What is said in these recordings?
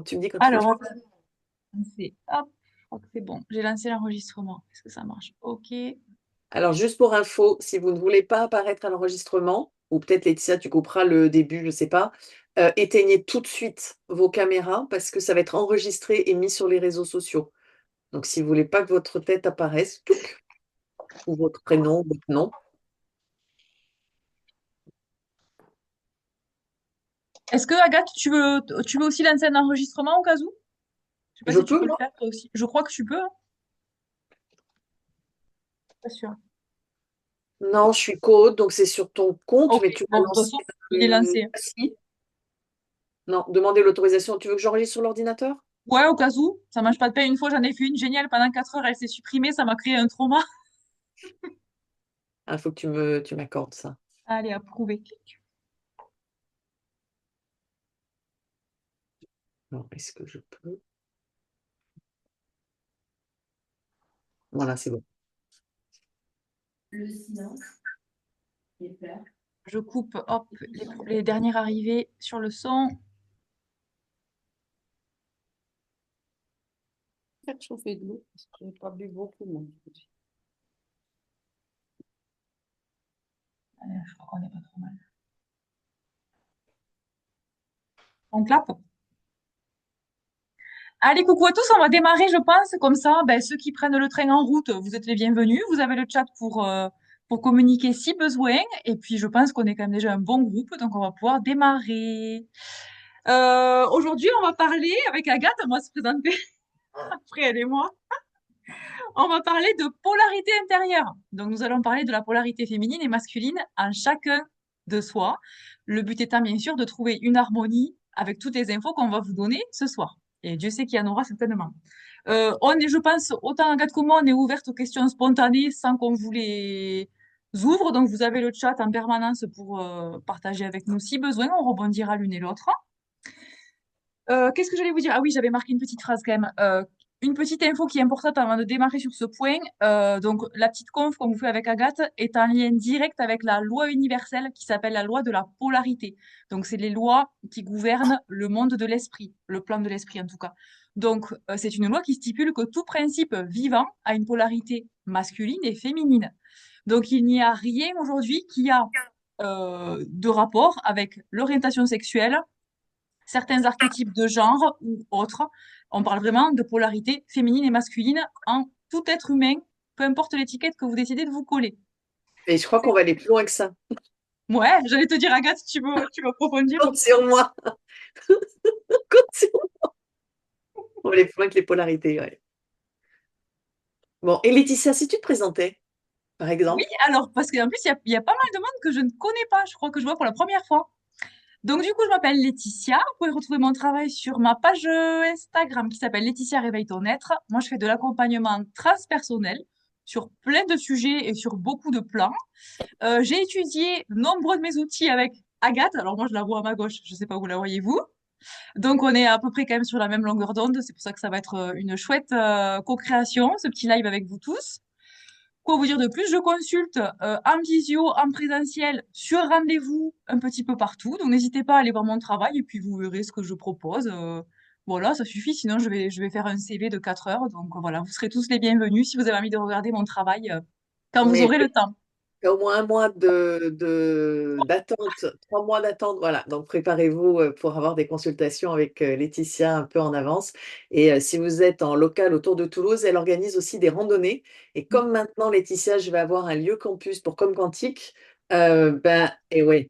Donc, tu me dis quand il faut que Alors, je... on va lancer. Hop, je crois que c'est bon. J'ai lancé l'enregistrement. Est-ce que ça marche? OK. Alors, juste pour info, si vous ne voulez pas apparaître à l'enregistrement, ou peut-être Laetitia, tu couperas le début, je ne sais pas, éteignez tout de suite vos caméras parce que ça va être enregistré et mis sur les réseaux sociaux. Donc, si vous ne voulez pas que votre tête apparaisse, touc, ou votre prénom, ou votre nom, Est-ce que, Agathe, tu veux aussi lancer un enregistrement au cas où? Je sais pas je si tu peux, peux le moi? faire toi aussi. Je crois que tu peux, hein. Pas sûr. Non, je suis co donc c'est sur ton compte, OK. mais tu vas Bon, de toute lancer. façon, il est lancé. Si. Non, demander l'autorisation. Tu veux que j'enregistre sur l'ordinateur? Ouais, au cas où. Ça mange pas de pain. Une fois, j'en ai fait une géniale. Pendant 4 heures, elle s'est supprimée. Ça m'a créé un trauma. Il faut que tu m'accordes ça. Allez, approuvé. Alors, est-ce que je peux? Voilà, c'est bon. Je coupe, hop, les dernières arrivées sur le son. Faire chauffer de l'eau, parce que je n'ai pas bu beaucoup, moi. Je crois qu'on est pas trop mal. On clappe. Allez, coucou à tous, on va démarrer, je pense, comme ça. Ben, ceux qui prennent le train en route, vous êtes les bienvenus. Vous avez le chat pour communiquer si besoin. Et puis, je pense qu'on est quand même déjà un bon groupe, donc on va pouvoir démarrer. Aujourd'hui, on va parler avec Agathe, on va se présenter après elle et moi. On va parler de polarité intérieure. Donc, nous allons parler de la polarité féminine et masculine en chacun de soi. Le but étant, bien sûr, de trouver une harmonie avec toutes les infos qu'on va vous donner ce soir. Et Dieu sait qu'il y en aura certainement. On est, je pense, autant Agathe que moi, on est ouverte aux questions spontanées sans qu'on vous les ouvre. Donc, vous avez le chat en permanence pour partager avec nous si besoin. On rebondira l'une et l'autre. Qu'est-ce que j'allais vous dire? Ah oui, j'avais marqué une petite phrase quand même. Une petite info qui est importante avant de démarrer sur ce point. Donc, la petite conf qu'on vous fait avec Agathe est en lien direct avec la loi universelle qui s'appelle la loi de la polarité. Donc, c'est les lois qui gouvernent le monde de l'esprit, le plan de l'esprit en tout cas. Donc, c'est une loi qui stipule que tout principe vivant a une polarité masculine et féminine. Donc, il n'y a rien aujourd'hui qui a de rapport avec l'orientation sexuelle, certains archétypes de genre ou autres. On parle vraiment de polarité féminine et masculine en tout être humain, peu importe l'étiquette que vous décidez de vous coller. Et je crois qu'on va aller plus loin que ça. Ouais, j'allais te dire, Agathe, tu veux approfondir? Compte sur moi. Compte sur moi. On va aller plus loin que les polarités, ouais. Bon, et Laetitia, si tu te présentais, par Oui, exemple. alors, parce qu'en plus, il y a pas mal de monde que je ne connais pas. Je crois que je vois pour la première fois. Donc, du coup, je m'appelle Laetitia. Vous pouvez retrouver mon travail sur ma page Instagram qui s'appelle Laetitia Réveille ton être. Moi, je fais de l'accompagnement transpersonnel sur plein de sujets et sur beaucoup de plans. J'ai étudié nombreux de mes outils avec Agathe. Alors moi, je la vois à ma gauche. Je sais pas où la voyez-vous. Donc on est à peu près quand même sur la même longueur d'onde. C'est pour ça que ça va être une chouette co-création, ce petit live avec vous tous. Quoi vous dire de plus? Je consulte en visio, en présentiel, sur rendez-vous, un petit peu partout. Donc n'hésitez pas à aller voir mon travail et puis vous verrez ce que je propose. Voilà, ça suffit. Sinon, je vais faire un CV de 4 heures. Donc voilà, vous serez tous les bienvenus si vous avez envie de regarder mon travail quand vous Mais aurez le temps. il y a au moins un mois d'attente, 3 mois d'attente, voilà. Donc préparez-vous pour avoir des consultations avec Laetitia un peu en avance. Et si vous êtes en local autour de Toulouse, elle organise aussi des randonnées. Et comme maintenant, Laetitia, je vais avoir un lieu campus pour Comme Quantique, et oui,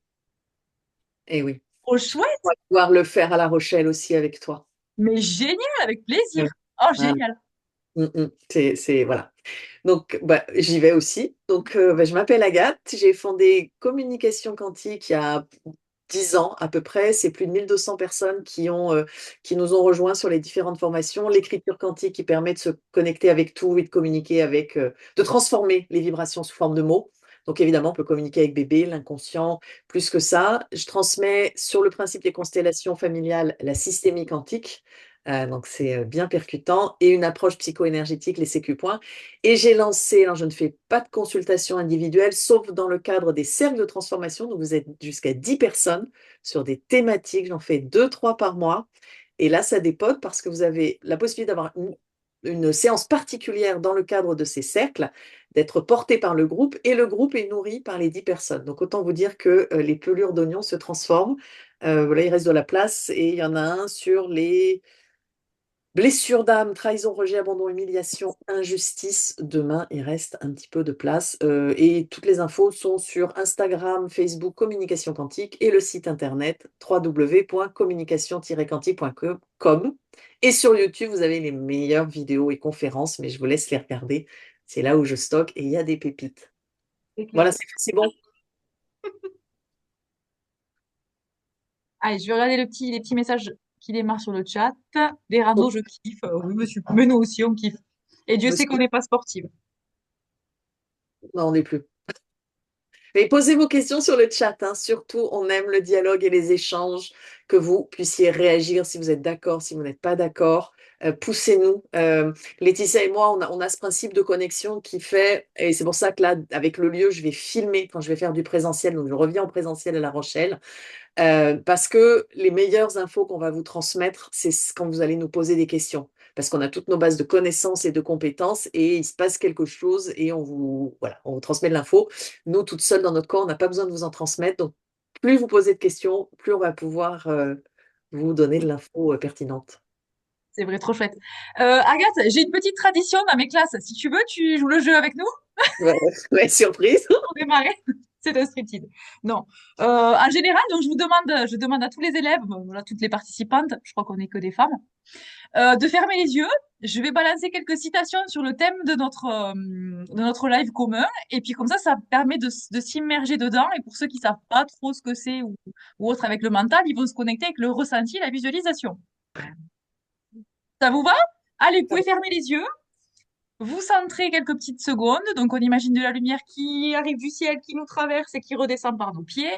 Trop on chouette! va pouvoir le faire à La Rochelle aussi avec toi. Mais génial, avec plaisir. Ouais. Oh, Voilà. génial. Voilà. Donc, bah, j'y vais aussi. Donc, bah, je m'appelle Agathe. J'ai fondé Communication Quantique il y a 10 ans à peu près. C'est plus de 1200 personnes qui nous ont rejoints sur les différentes formations. L'écriture quantique qui permet de se connecter avec tout et de communiquer de transformer les vibrations sous forme de mots. Donc, évidemment, on peut communiquer avec bébé, l'inconscient, plus que ça. Je transmets sur le principe des constellations familiales la systémie quantique. Donc, c'est bien percutant et une approche psycho-énergétique, les sécu points. Et j'ai lancé, alors je ne fais pas de consultation individuelle, sauf dans le cadre des cercles de transformation. Donc, vous êtes jusqu'à 10 personnes sur des thématiques. J'en fais 2, 3 par mois. Et là, ça dépote parce que vous avez la possibilité d'avoir une séance particulière dans le cadre de ces cercles, d'être porté par le groupe, et le groupe est nourri par les 10 personnes. Donc autant vous dire que les pelures d'oignons se transforment. Voilà, il reste de la place et il y en a un sur les blessures d'âme, trahison, rejet, abandon, humiliation, injustice. Demain, il reste un petit peu de place. Et toutes les infos sont sur Instagram, Facebook, Communication Quantique et le site internet www.communication-quantique.com. Et sur YouTube, vous avez les meilleures vidéos et conférences, mais je vous laisse les regarder. C'est là où je stocke et il y a des pépites. C'est clair. Voilà, c'est bon. Allez, je vais regarder les petits messages qui démarrent sur le chat. Des randos, je kiffe. Oui, monsieur. Mais nous aussi, on kiffe. Et Dieu sait qu'on Monsieur, n'est pas sportive. non, on n'est plus. Mais posez vos questions sur le chat, hein. Surtout, on aime le dialogue et les échanges, que vous puissiez réagir si vous êtes d'accord, si vous n'êtes pas d'accord. Poussez-nous. Laetitia et moi, on a ce principe de connexion qui fait, et c'est pour ça que là, avec le lieu, je vais filmer quand je vais faire du présentiel. Donc, je reviens en présentiel à La Rochelle. Parce que les meilleures infos qu'on va vous transmettre, c'est quand vous allez nous poser des questions. Parce qu'on a toutes nos bases de connaissances et de compétences et il se passe quelque chose et voilà, on vous transmet de l'info. Nous, toutes seules dans notre corps, on n'a pas besoin de vous en transmettre. Donc, plus vous posez de questions, plus on va pouvoir vous donner de l'info pertinente. C'est vrai, trop chouette. Agathe, j'ai une petite tradition dans mes classes. Si tu veux, tu joues le jeu avec nous Ouais, ouais, surprise. pour démarrer. C'est un striptease. Non. En général, donc je demande à tous les élèves, voilà, toutes les participantes, je crois qu'on n'est que des femmes, de fermer les yeux. Je vais balancer quelques citations sur le thème de notre live commun. Et puis comme ça permet de s'immerger dedans. Et pour ceux qui savent pas trop ce que c'est ou autre avec le mental, ils vont se connecter avec le ressenti et la visualisation. Ça vous va? Allez, vous pouvez fermer les yeux. Vous centrez quelques petites secondes. Donc on imagine de la lumière qui arrive du ciel, qui nous traverse et qui redescend par nos pieds.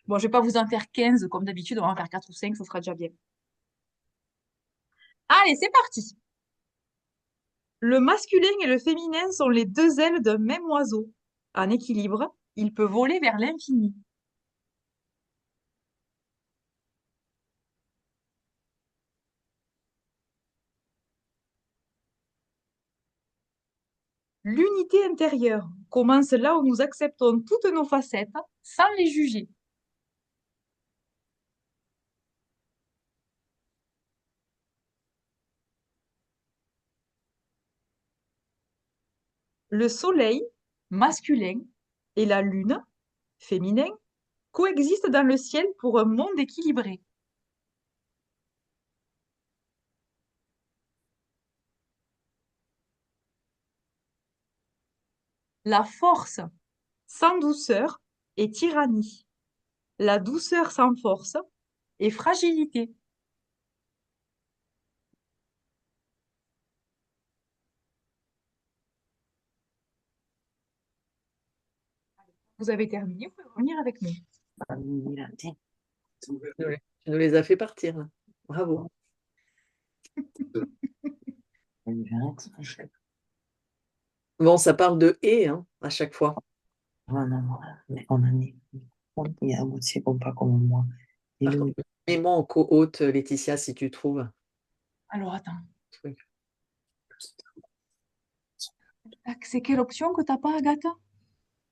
Bon, je vais pas vous en faire 15 comme d'habitude, on va en faire 4 ou 5, ça sera déjà bien. Allez, c'est parti. Le masculin et le féminin sont les deux ailes d'un même oiseau. En équilibre, il peut voler vers l'infini. L'unité intérieure commence là où nous acceptons toutes nos facettes sans les juger. Le soleil, masculin, et la lune, féminin, coexistent dans le ciel pour un monde équilibré. La force sans douceur est tyrannie. La douceur sans force est fragilité. Vous avez terminé, vous pouvez revenir avec nous. Tu nous les as fait partir, là. Bravo. Bon, ça parle de et hein, à chaque fois. Par contre, mets-moi en co-hôte, Laetitia, si tu trouves. Alors attends, Truc. c'est quelle option que t'as pas, Agathe?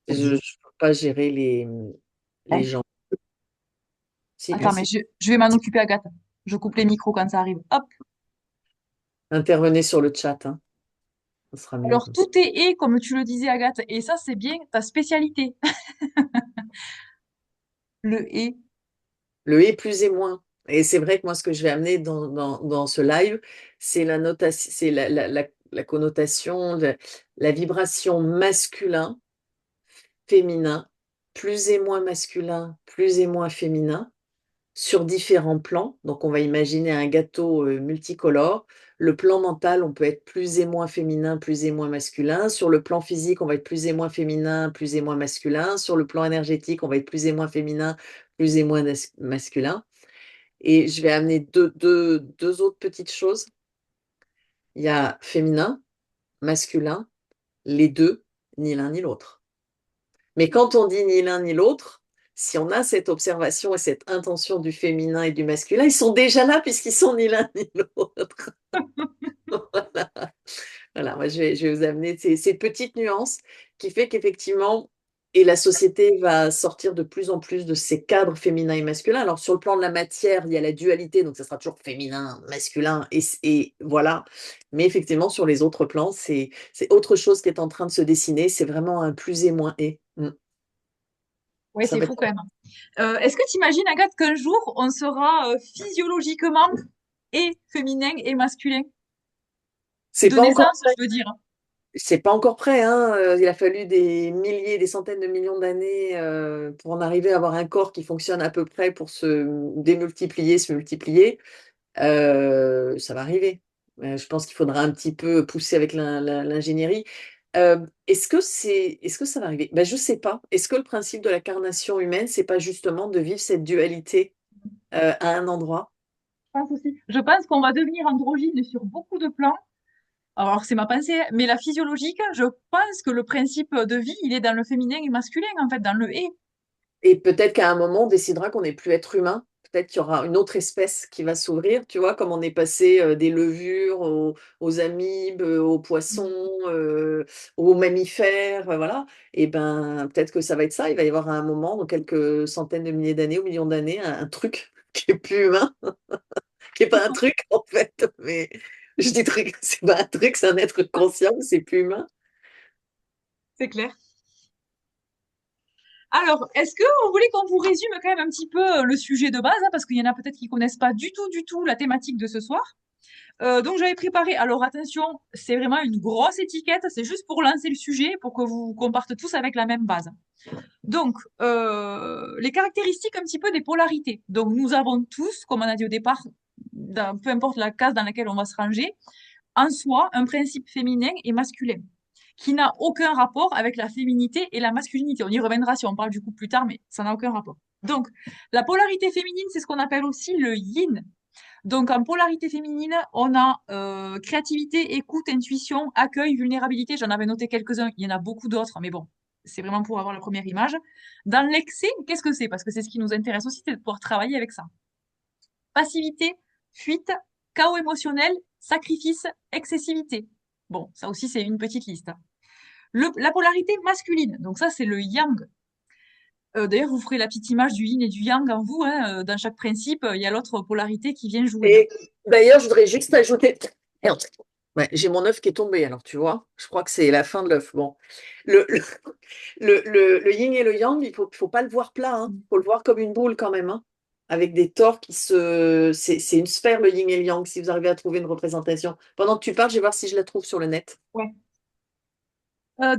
Je ne peux pas gérer les gens. Si, Attends, mais si. je vais m'en occuper, Agathe. Je coupe les micros quand ça arrive. Hop. Intervenez sur le chat, hein. Ça sera mieux Alors comme ça. tout est et, comme tu le disais, Agathe, et ça c'est bien ta spécialité. Le et. Le et plus et moins. Et c'est vrai que moi, ce que je vais amener dans ce live, c'est la notation, c'est la connotation, la vibration masculin, féminin, plus et moins masculin, plus et moins féminin, sur différents plans. Donc, on va imaginer un gâteau multicolore. Le plan mental, on peut être plus et moins féminin, plus et moins masculin. Sur le plan physique, on va être plus et moins féminin, plus et moins masculin. Sur le plan énergétique, on va être plus et moins féminin, plus et moins masculin. Et je vais amener deux autres petites choses. Il y a féminin, masculin, les deux, ni l'un ni l'autre. Mais quand on dit ni l'un ni l'autre, si on a cette observation et cette intention du féminin et du masculin, ils sont déjà là puisqu'ils sont ni l'un ni l'autre. Voilà. Voilà, moi je vais vous amener ces petites nuances qui fait qu'effectivement, et la société va sortir de plus en plus de ces cadres féminins et masculins. Alors sur le plan de la matière, il y a la dualité, donc ça sera toujours féminin, masculin, et voilà. Mais effectivement, sur les autres plans, c'est autre chose qui est en train de se dessiner. C'est vraiment un plus et moins et. Ouais, Ça c'est va fou être. quand même. Est-ce que tu imagines, Agathe, qu'un jour, on sera physiologiquement et féminin et masculin? C'est De pas encore naissance, je veux dire. C'est pas encore prêt, hein. Il a fallu des milliers, des centaines de millions d'années pour en arriver à avoir un corps qui fonctionne à peu près pour se démultiplier, se multiplier. Ça va arriver. Je pense qu'il faudra un petit peu pousser avec l'ingénierie. Est-ce que ça va arriver? Ben, je sais pas. Est-ce que le principe de la carnation humaine, c'est pas justement de vivre cette dualité à un endroit? Je pense aussi. Je pense qu'on va devenir androgyne sur beaucoup de plans. Alors, c'est ma pensée, mais la physiologique, je pense que le principe de vie, il est dans le féminin et masculin, en fait, dans le et. Et peut-être qu'à un moment, on décidera qu'on n'est plus être humain. Peut-être qu'il y aura une autre espèce qui va s'ouvrir, tu vois, comme on est passé des levures aux amibes, aux poissons, aux mammifères, voilà. Et ben, peut-être que ça va être ça. Il va y avoir à un moment, dans quelques centaines de milliers d'années ou millions d'années, un truc qui est plus humain, qui est pas un truc en fait, mais je dis truc, c'est pas un truc, c'est un être conscient, c'est plus humain. C'est clair. Alors, est-ce que vous voulez qu'on vous résume quand même un petit peu le sujet de base, hein, parce qu'il y en a peut-être qui connaissent pas du tout la thématique de ce soir. Donc j'avais préparé. Alors attention, c'est vraiment une grosse étiquette. C'est juste pour lancer le sujet, pour que vous qu'on parte tous avec la même base. Donc les caractéristiques un petit peu des polarités. Donc nous avons tous, comme on a dit au départ, peu importe la case dans laquelle on va se ranger, en soi un principe féminin et masculin qui n'a aucun rapport avec la féminité et la masculinité. On y reviendra si on parle du coup plus tard, mais ça n'a aucun rapport. Donc, la polarité féminine, c'est ce qu'on appelle aussi le yin. Donc, en polarité féminine, on a créativité, écoute, intuition, accueil, vulnérabilité. J'en avais noté quelques-uns, il y en a beaucoup d'autres, mais bon, c'est vraiment pour avoir la première image. Dans l'excès, qu'est-ce que c'est? Parce que c'est ce qui nous intéresse aussi, c'est de pouvoir travailler avec ça. Passivité, fuite, chaos émotionnel, sacrifice, excessivité. Bon, ça aussi, c'est une petite liste. La polarité masculine, donc ça, c'est le yang. D'ailleurs, vous ferez la petite image du yin et du yang en vous, hein. Dans chaque principe, il y a l'autre polarité qui vient jouer, hein. Et d'ailleurs, je voudrais juste ajouter. Merde. Ouais, j'ai mon œuf qui est tombé, alors tu vois, je crois que c'est la fin de l'œuf. Bon, le, le yin et le yang, il faut pas le voir plat, hein. Il faut le voir comme une boule quand même, hein, avec des tores qui se. C'est une sphère, le yin et le yang, si vous arrivez à trouver une représentation. Pendant que tu parles, je vais voir si je la trouve sur le net. Ouais.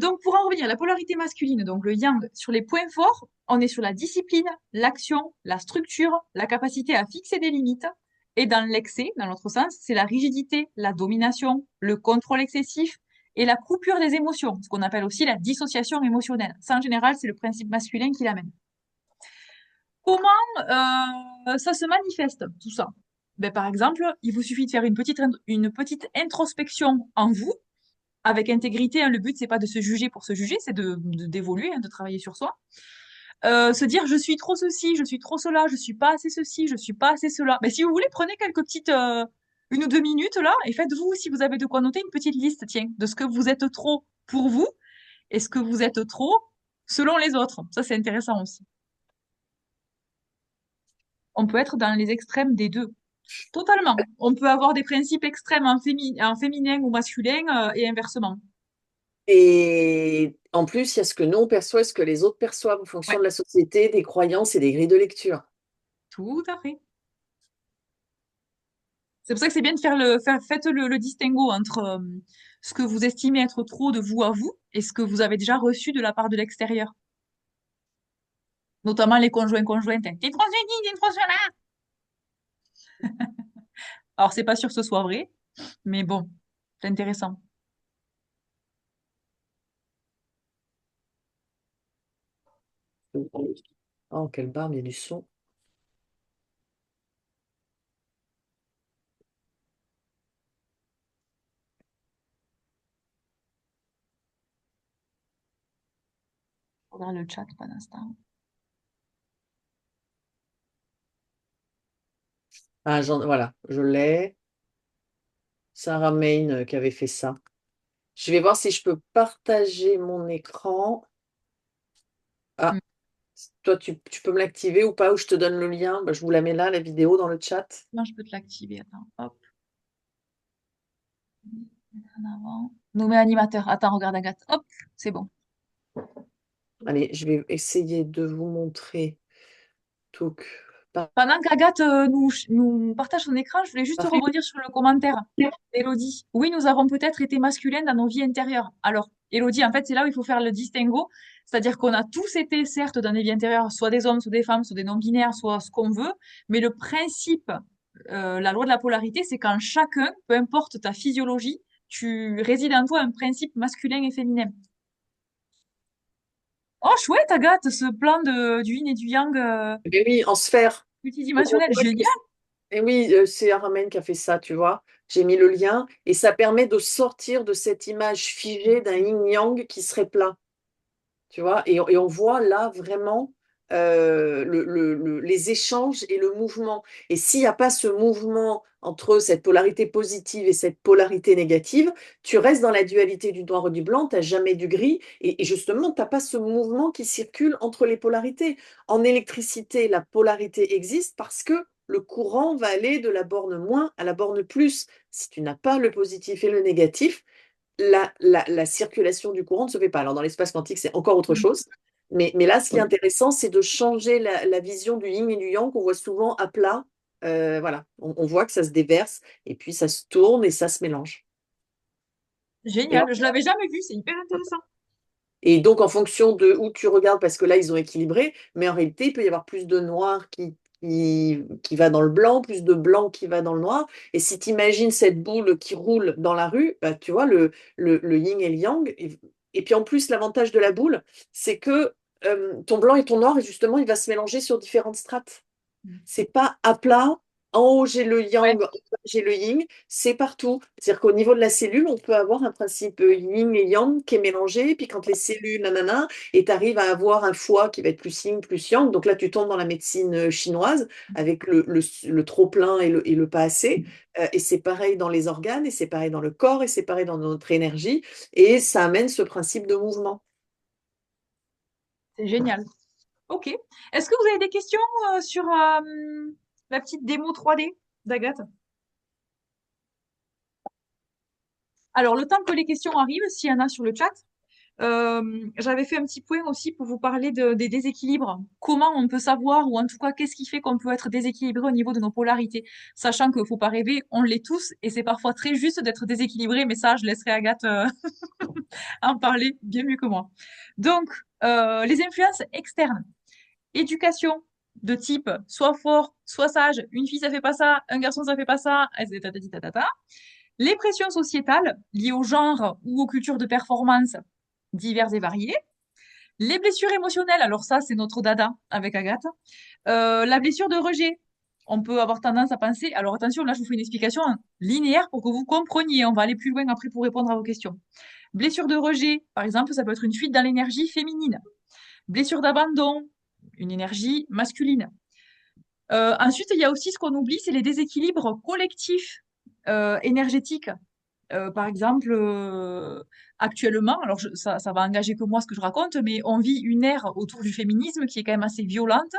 Donc, pour en revenir, la polarité masculine, donc le yang, sur les points forts, on est sur la discipline, l'action, la structure, la capacité à fixer des limites. Et dans l'excès, dans l'autre sens, c'est la rigidité, la domination, le contrôle excessif et la coupure des émotions, ce qu'on appelle aussi la dissociation émotionnelle. Ça, en général, c'est le principe masculin qui l'amène. Comment ça se manifeste, tout ça? Ben, par exemple, il vous suffit de faire une petite introspection en vous avec intégrité, hein. Le but, c'est pas de se juger pour se juger, c'est d'évoluer, hein, de travailler sur soi. Se dire, je suis trop ceci, je suis trop cela, je suis pas assez ceci, je suis pas assez cela. Mais si vous voulez, prenez quelques petites, une ou deux minutes là, et faites-vous, si vous avez de quoi noter, une petite liste, tiens, de ce que vous êtes trop pour vous et ce que vous êtes trop selon les autres. Ça, c'est intéressant aussi. On peut être dans les extrêmes des deux. Totalement. On peut avoir des principes extrêmes en féminin ou masculin et inversement. Et en plus, il y a ce que nous on perçoit et ce que les autres perçoivent en fonction Ouais, de la société, des croyances et des grilles de lecture. tout à fait. C'est pour ça que c'est bien de faites le distinguo entre ce que vous estimez être trop de vous à vous et ce que vous avez déjà reçu de la part de l'extérieur. Notamment les conjoints-conjointes. T'es trop ceci, t'es trop cela. Alors, c'est pas sûr que ce soit vrai, mais bon, c'est intéressant. Oh, quelle barbe, il y a du son. On regarde le chat pendant ce temps. Ah, voilà, je l'ai. Sarah Main qui avait fait ça. Je vais voir si je peux partager mon écran. Mm. Ah, toi, tu peux me l'activer ou pas, ou je te donne le lien. Bah, je vous la mets là, la vidéo, dans le chat. Là, je peux te l'activer. Attends, hop. Mettre en avant. Nommer animateur. Attends, regarde Agathe. Hop, c'est bon. Allez, je vais essayer de vous montrer. Donc, par- Pendant qu'Agathe nous partage son écran, je voulais juste parfait. rebondir sur le commentaire d'Élodie. Oui, nous avons peut-être été masculins dans nos vies intérieures. Alors, Élodie, en fait, c'est là où il faut faire le distinguo. C'est-à-dire qu'on a tous été, certes, dans des vies intérieures, soit des hommes, soit des femmes, soit des non-binaires, soit ce qu'on veut. Mais le principe, la loi de la polarité, c'est qu'en chacun, peu importe ta physiologie, tu résides en toi un principe masculin et féminin. Oh, chouette, Agathe, ce plan du yin et du yang Mais oui, en sphère. Donc, on multidimensionnel. voit que Génial! et oui, c'est Aramen qui a fait ça, tu vois. J'ai mis le lien et ça permet de sortir de cette image figée d'un yin-yang qui serait plat, tu vois. Et on voit là vraiment les échanges et le mouvement. Et s'il n'y a pas ce mouvement entre cette polarité positive et cette polarité négative, tu restes dans la dualité du noir et du blanc, tu n'as jamais du gris. Et justement, tu n'as pas ce mouvement qui circule entre les polarités. En électricité, la polarité existe parce que le courant va aller de la borne moins à la borne plus. Si tu n'as pas le positif et le négatif, la circulation du courant ne se fait pas. Alors, dans l'espace quantique, c'est encore autre chose. Mais là, ce qui est intéressant, c'est de changer la vision du yin et du yang qu'on voit souvent à plat. Voilà, on voit que ça se déverse et puis ça se tourne et ça se mélange. Et, Génial, je l'avais jamais vu, c'est hyper intéressant. et donc, en fonction de où tu regardes, parce que là, ils ont équilibré, mais en réalité, il peut y avoir plus de noir qui va dans le blanc, plus de blanc qui va dans le noir. Et si tu imagines cette boule qui roule dans la rue, bah, tu vois, le yin et le yang. Et puis en plus, l'avantage de la boule, c'est que ton blanc et ton noir, justement, il va se mélanger sur différentes strates. C'est pas à plat. En haut, j'ai le Ouais, yang, en bas, j'ai le yin. C'est partout. C'est-à-dire qu'au niveau de la cellule, on peut avoir un principe yin et yang qui est mélangé. Puis quand les cellules, nanana, et tu arrives à avoir un foie qui va être plus yin, plus yang. Donc là, tu tombes dans la médecine chinoise avec le trop-plein et le pas assez. Et c'est pareil dans les organes, et c'est pareil dans le corps, et c'est pareil dans notre énergie. Et ça amène ce principe de mouvement. c'est génial. Ok. Est-ce que vous avez des questions sur la petite démo 3D d'Agathe? Alors, le temps que les questions arrivent, s'il y en a sur le chat, j'avais fait un petit point aussi pour vous parler des déséquilibres. Comment on peut savoir, ou en tout cas, qu'est-ce qui fait qu'on peut être déséquilibré au niveau de nos polarités? Sachant qu'il ne faut pas rêver, on l'est tous, et c'est parfois très juste d'être déséquilibré, mais ça, je laisserai Agathe en parler bien mieux que moi. Donc, les influences externes. Éducation de type soit fort, soit sage, une fille ça fait pas ça, un garçon ça fait pas ça, etc. Les pressions sociétales liées au genre ou aux cultures de performance diverses et variées. Les blessures émotionnelles, alors ça c'est notre dada avec Agathe. La blessure de rejet. On peut avoir tendance à penser, alors attention, là je vous fais une explication linéaire pour que vous compreniez, on va aller plus loin après pour répondre à vos questions. Blessure de rejet, par exemple, ça peut être une fuite dans l'énergie féminine. Blessure d'abandon, une énergie masculine. Ensuite, il y a aussi ce qu'on oublie, c'est les déséquilibres collectifs énergétiques. Par exemple, actuellement, alors ça va engager que moi ce que je raconte, mais on vit une ère autour du féminisme qui est quand même assez violente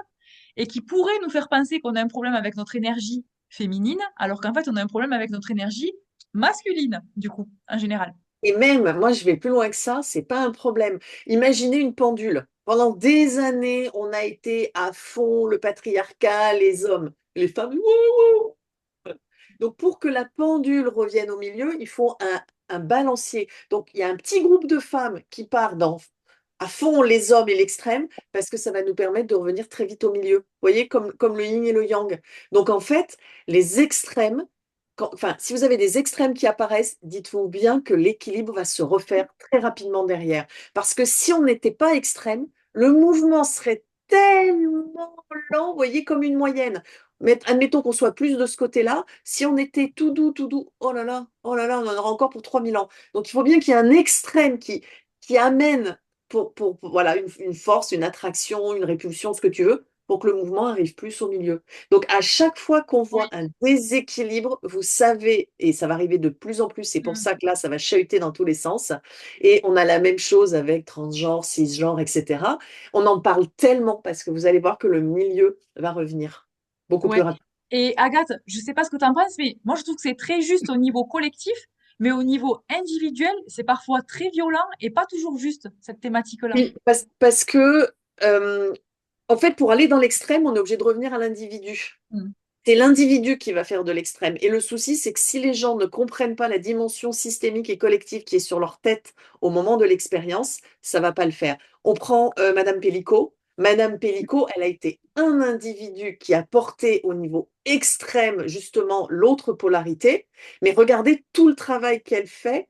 et qui pourrait nous faire penser qu'on a un problème avec notre énergie féminine, alors qu'en fait on a un problème avec notre énergie masculine, du coup, en général. Et même, moi, je vais plus loin que ça, c'est pas un problème. Imaginez une pendule. Pendant des années, on a été à fond le patriarcat, les hommes, les femmes. Wouh, wouh. Donc, pour que la pendule revienne au milieu, il faut un balancier. Donc, il y a un petit groupe de femmes qui part à fond les hommes et l'extrême, parce que ça va nous permettre de revenir très vite au milieu. Vous voyez, comme le yin et le yang. Donc, en fait, les extrêmes enfin, si vous avez des extrêmes qui apparaissent, dites-vous bien que l'équilibre va se refaire très rapidement derrière. Parce que si on n'était pas extrême, le mouvement serait tellement lent, vous voyez, comme une moyenne. Mais admettons qu'on soit plus de ce côté-là. Si on était tout doux, oh là là, on en aura encore pour 3000 ans. Donc il faut bien qu'il y ait un extrême qui amène voilà, une force, une attraction, une répulsion, ce que tu veux, pour que le mouvement arrive plus au milieu. Donc, à chaque fois qu'on voit Oui. un déséquilibre, vous savez, et ça va arriver de plus en plus, c'est pour Mm. ça que là, ça va chahuter dans tous les sens. Et on a la même chose avec transgenre, cisgenre, etc. On en parle tellement parce que vous allez voir que le milieu va revenir beaucoup plus Ouais. rapidement. Et Agathe, je sais pas ce que tu en penses, mais moi je trouve que c'est très juste au niveau collectif, mais au niveau individuel, c'est parfois très violent et pas toujours juste, cette thématique-là. Oui, parce que, euh, en fait, pour aller dans l'extrême, on est obligé de revenir à l'individu. Mm. C'est l'individu qui va faire de l'extrême. Et le souci, c'est que si les gens ne comprennent pas la dimension systémique et collective qui est sur leur tête au moment de l'expérience, ça va pas le faire. On prend Madame Pellico. Madame Pellico, elle a été un individu qui a porté au niveau extrême, justement, l'autre polarité. Mais regardez tout le travail qu'elle fait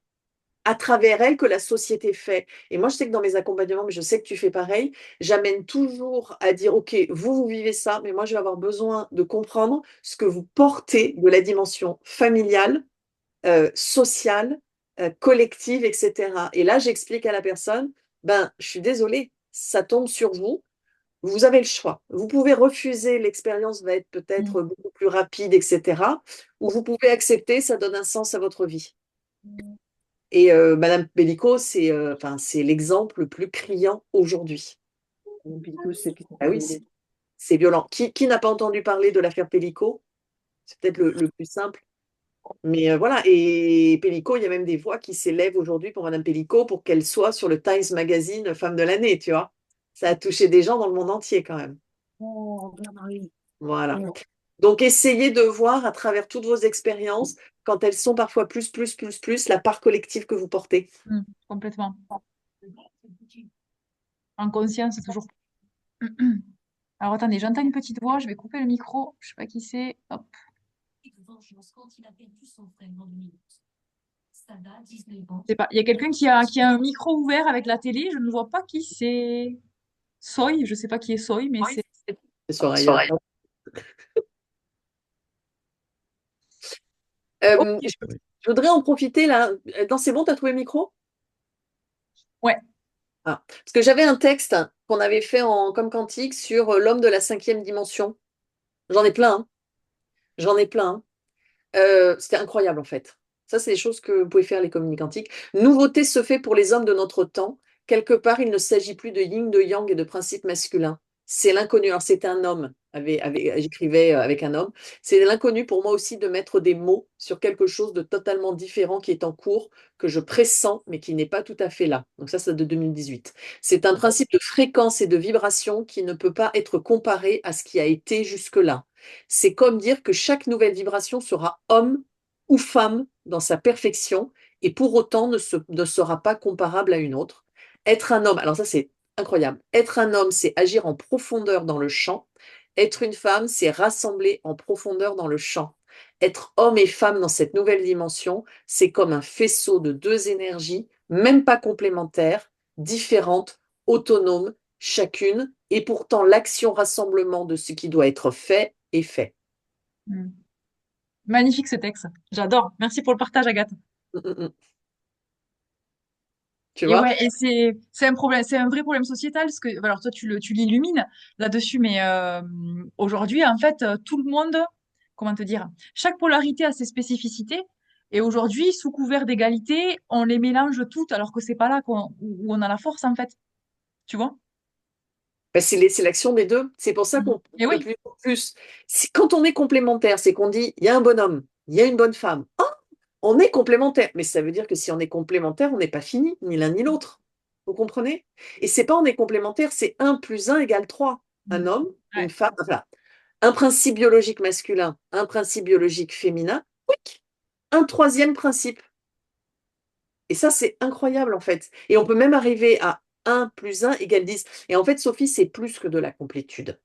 à travers elle que la société fait. Et moi, je sais que dans mes accompagnements, mais je sais que tu fais pareil, j'amène toujours à dire, OK, vous vivez ça, mais moi, je vais avoir besoin de comprendre ce que vous portez de la dimension familiale, sociale, collective, etc. Et là, j'explique à la personne, ben, je suis désolée, ça tombe sur vous. Vous avez le choix. Vous pouvez refuser, l'expérience va être Mm. peut-être beaucoup plus rapide, etc. Ou vous pouvez accepter, ça donne un sens à votre vie. Et Madame Pellico, enfin, c'est l'exemple le plus criant aujourd'hui. Pico, c'est qui Ah oui, c'est violent. Qui n'a pas entendu parler de l'affaire Pellico? C'est peut-être le plus simple. Mais voilà, et Pellico, il y a même des voix qui s'élèvent aujourd'hui pour Madame Pellico pour qu'elle soit sur le Times Magazine Femme de l'année, tu vois. Ça a touché des gens dans le monde entier quand même. Oh, Marie. Voilà. Donc, essayez de voir à travers toutes vos expériences, quand elles sont parfois plus, la part collective que vous portez. Mm. Complètement. En conscience, c'est toujours. Alors attendez, j'entends une petite voix, je vais couper le micro, je sais pas qui c'est. Hop. Je sais pas. Il y a quelqu'un qui a un micro ouvert avec la télé, je ne vois pas qui c'est. Soy, je sais pas qui est Soy, mais c'est. C'est Soraya. Je voudrais en profiter là. Non, c'est bon, tu as trouvé le micro? Ouais. Ah. Parce que j'avais un texte qu'on avait fait en comme quantique sur l'homme de la cinquième dimension. J'en ai plein, hein. J'en ai plein, hein. C'était incroyable en fait. Ça, c'est des choses que vous pouvez faire les communicants quantiques. Nouveauté se fait pour les hommes de notre temps. Quelque part, il ne s'agit plus de yin, de yang et de principe masculin. C'est l'inconnu. Alors, c'était un homme. J'écrivais avec un homme. C'est l'inconnu pour moi aussi de mettre des mots sur quelque chose de totalement différent qui est en cours, que je pressens, mais qui n'est pas tout à fait là. Donc ça, c'est de 2018. C'est un principe de fréquence et de vibration qui ne peut pas être comparé à ce qui a été jusque-là. C'est comme dire que chaque nouvelle vibration sera homme ou femme dans sa perfection et pour autant ne sera pas comparable à une autre. Être un homme, alors ça c'est incroyable. Être un homme, c'est agir en profondeur dans le champ. Être une femme, c'est rassembler en profondeur dans le champ. Être homme et femme dans cette nouvelle dimension, c'est comme un faisceau de deux énergies, même pas complémentaires, différentes, autonomes, chacune, et pourtant l'action rassemblement de ce qui doit être fait est fait. Mm. Magnifique ce texte. J'adore. Merci pour le partage, Agathe. Mm, mm, mm. Tu Et vois? ouais, et c'est un problème, c'est un vrai problème sociétal parce que alors toi tu l'illumines là-dessus, mais aujourd'hui en fait tout le monde, comment te dire, chaque polarité a ses spécificités et aujourd'hui sous couvert d'égalité on les mélange toutes alors que c'est pas là où on a la force en fait, tu vois? Ben, c'est l'action des deux. C'est pour ça Mm. qu'on Et de oui. plus en plus, quand on est complémentaire, c'est qu'on dit il y a un bonhomme, il y a une bonne femme. Ah, on est complémentaire. Mais ça veut dire que si on est complémentaire, on n'est pas fini, ni l'un ni l'autre. Vous comprenez? Et c'est pas on est complémentaire, c'est un plus un égale 3. Un Mm. homme, Ouais. une femme, enfin, un principe biologique masculin, un principe biologique féminin, oui, un troisième principe. Et ça, c'est incroyable en fait. Et on peut même arriver à un plus un égale 10. Et en fait, Sophie, c'est plus que de la complétude.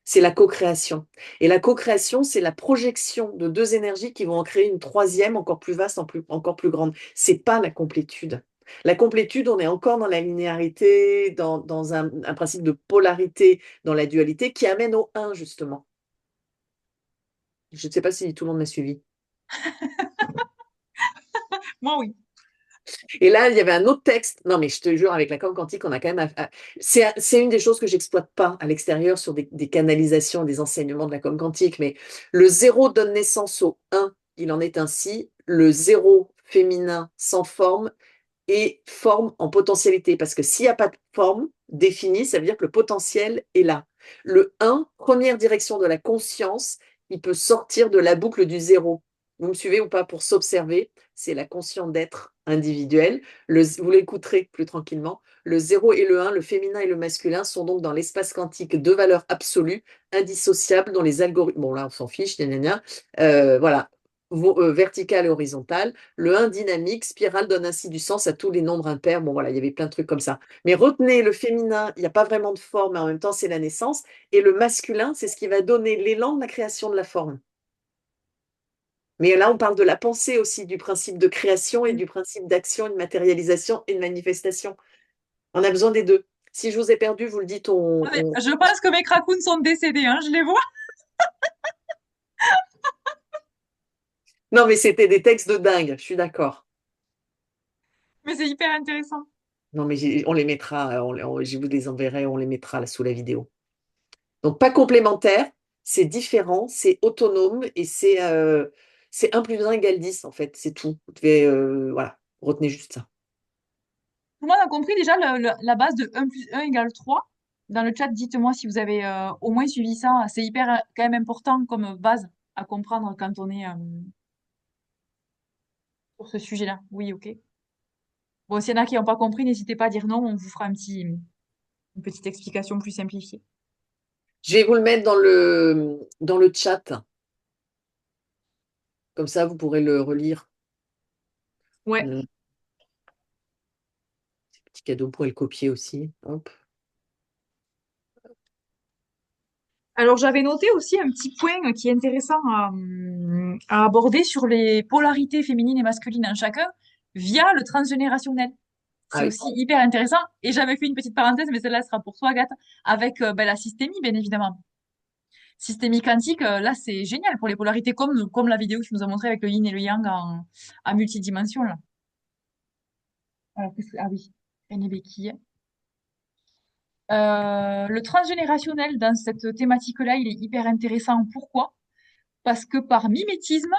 C'est la co-création. Et la co-création, c'est la projection de deux énergies qui vont en créer une troisième encore plus vaste, encore plus grande. C'est pas la complétude. La complétude, on est encore dans la linéarité, dans un principe de polarité, dans la dualité qui amène au un, justement. Je ne sais pas si tout le monde m'a suivi. Moi oui. Et là, il y avait un autre texte. Non, mais je te jure, avec la com quantique, on a quand même. C'est une des choses que j'exploite pas à l'extérieur sur des canalisations, des enseignements de la com quantique. Mais le zéro donne naissance au un. Il en est ainsi. Le zéro féminin sans forme et forme en potentialité. Parce que s'il n'y a pas de forme définie, ça veut dire que le potentiel est là. Le un, première direction de la conscience, il peut sortir de la boucle du zéro. Vous me suivez ou pas pour s'observer? C'est la conscience d'être individuelle. Vous l'écouterez plus tranquillement. Le zéro et le un, le féminin et le masculin, sont donc dans l'espace quantique deux valeurs absolues, indissociables dans les algorithmes. Bon, là, on s'en fiche, gna, gna, gna. Voilà, verticale et horizontale. Le 1 dynamique, spirale, donne ainsi du sens à tous les nombres impairs. Bon, voilà, il y avait plein de trucs comme ça. Mais retenez, le féminin, il n'y a pas vraiment de forme, mais en même temps, c'est la naissance. Et le masculin, c'est ce qui va donner l'élan de la création de la forme. Mais là, on parle de la pensée aussi, du principe de création et du principe d'action, et de matérialisation et de manifestation. On a besoin des deux. Si je vous ai perdu, vous le dites. Attendez, je pense que mes cracounes sont décédés, hein, je les vois. Non, mais c'était des textes de dingue, je suis d'accord. Mais c'est hyper intéressant. Non, mais on les mettra, je vous les enverrai, on les mettra là, sous la vidéo. Donc, pas complémentaire, c'est différent, c'est autonome et c'est 1 plus 1 égale 10 en fait, c'est tout. Vous devez, voilà, retenez juste ça. Tout le monde a compris déjà la base de 1 plus 1 égale 3. Dans le chat, dites-moi si vous avez au moins suivi ça. C'est hyper quand même important comme base à comprendre quand on est sur ce sujet-là. Oui, ok. Bon, s'il y en a qui n'ont pas compris, n'hésitez pas à dire non, on vous fera une petite explication plus simplifiée. Je vais vous le mettre dans le chat, comme ça vous pourrez le relire. Ouais. Euh, Petit cadeau, vous pourrez le copier aussi. Hop. Alors, j'avais noté aussi un petit point qui est intéressant à aborder sur les polarités féminines et masculines en chacun via le transgénérationnel. Ah C'est oui. aussi hyper intéressant. Et j'avais fait une petite parenthèse, mais celle-là sera pour toi, Agathe, avec ben, la systémie, bien évidemment. Systémie quantique, là, c'est génial pour les polarités, comme la vidéo que tu nous as montré avec le yin et le yang en multidimension, là. Alors, ah oui, René Béquille. Le transgénérationnel dans cette thématique-là, il est hyper intéressant. Pourquoi? Parce que par mimétisme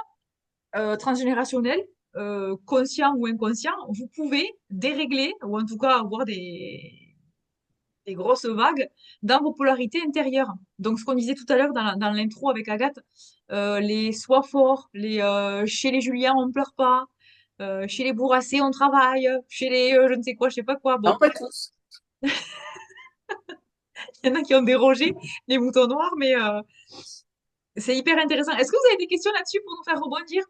transgénérationnel, conscient ou inconscient, vous pouvez dérégler, ou en tout cas avoir des grosses vagues dans vos polarités intérieures. Donc, ce qu'on disait tout à l'heure dans l'intro avec Agathe, les sois forts, chez les Juliens, on pleure pas, chez les Bourrassés, on travaille, chez les je ne sais quoi, je sais pas quoi. Non, Bon, pas tous. il y en a qui ont dérogé les boutons noirs, mais c'est hyper intéressant. Est-ce que vous avez des questions là-dessus pour nous faire rebondir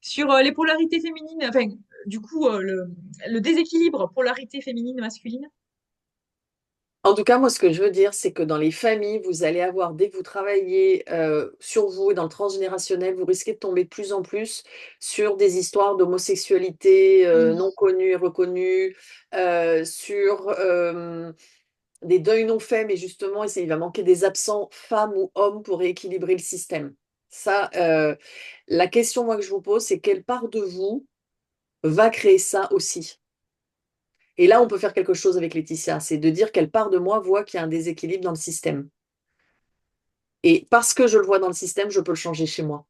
sur les polarités féminines, enfin, du coup, le déséquilibre polarité féminine-masculine? En tout cas, moi, ce que je veux dire, c'est que dans les familles, vous allez avoir, dès que vous travaillez sur vous et dans le transgénérationnel, vous risquez de tomber de plus en plus sur des histoires d'homosexualité non Oui. connues et reconnues, sur des deuils non faits, mais justement, il va manquer des absents femmes ou hommes pour rééquilibrer le système. Ça, la question, moi, que je vous pose, c'est quelle part de vous va créer ça aussi? Et là, on peut faire quelque chose avec Laetitia, c'est de dire quelle part de moi voit qu'il y a un déséquilibre dans le système. Et parce que je le vois dans le système, je peux le changer chez moi.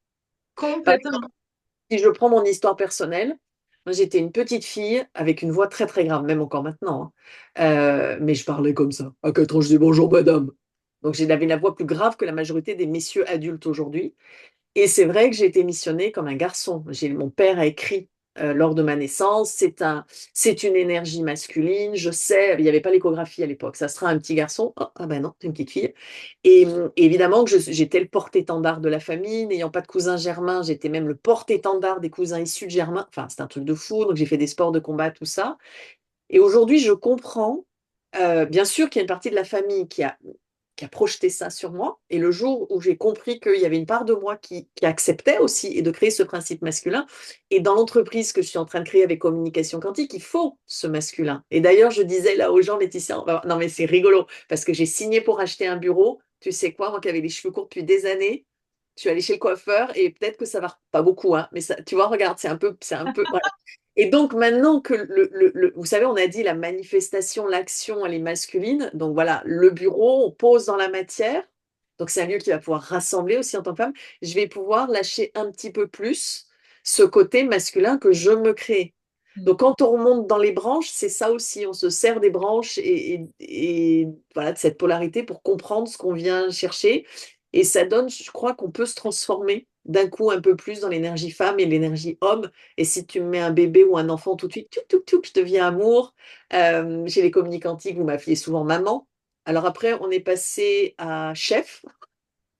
Par exemple, Complètement. si je prends mon histoire personnelle, moi j'étais une petite fille avec une voix très très grave, même encore maintenant, hein. Mais je parlais comme ça. À 4 ans, je dis bonjour madame. Donc j'avais la voix plus grave que la majorité des messieurs adultes aujourd'hui. Et c'est vrai que j'ai été missionnée comme un garçon. Mon père a écrit lors de ma naissance, c'est une énergie masculine, je sais, il n'y avait pas l'échographie à l'époque, ça sera un petit garçon. Oh, ah ben non, c'est une petite fille. Et évidemment que j'étais le porte-étendard de la famille, n'ayant pas de cousin germain, j'étais même le porte-étendard des cousins issus de germain. Enfin, c'est un truc de fou, donc j'ai fait des sports de combat, tout ça. Et aujourd'hui, je comprends, bien sûr qu'il y a une partie de la famille qui a projeté ça sur moi. Et le jour où j'ai compris qu'il y avait une part de moi qui acceptait aussi et de créer ce principe masculin, et dans l'entreprise que je suis en train de créer avec Communication Quantique, il faut ce masculin. Et d'ailleurs, je disais là aux gens, Laetitia, non mais c'est rigolo, parce que j'ai signé pour acheter un bureau. Tu sais quoi, moi qui avais les cheveux courts depuis des années, je suis allée chez le coiffeur et peut-être que ça va pas beaucoup, hein, mais ça, tu vois, regarde, c'est un peu, voilà. Et donc maintenant que vous savez, on a dit la manifestation, l'action, elle est masculine. Donc voilà, le bureau, on pose dans la matière. Donc c'est un lieu qui va pouvoir rassembler aussi en tant que femme. Je vais pouvoir lâcher un petit peu plus ce côté masculin que je me crée. Mm. Donc quand on remonte dans les branches, c'est ça aussi. On se sert des branches et voilà, de cette polarité pour comprendre ce qu'on vient chercher. Et ça donne, je crois qu'on peut se transformer d'un coup un peu plus dans l'énergie femme et l'énergie homme. Et si tu me mets un bébé ou un enfant tout de suite, tchouk, tchouk, tchouk, je deviens amour. Chez les communicantiques, vous m'appelez souvent maman. Alors après, on est passé à chef.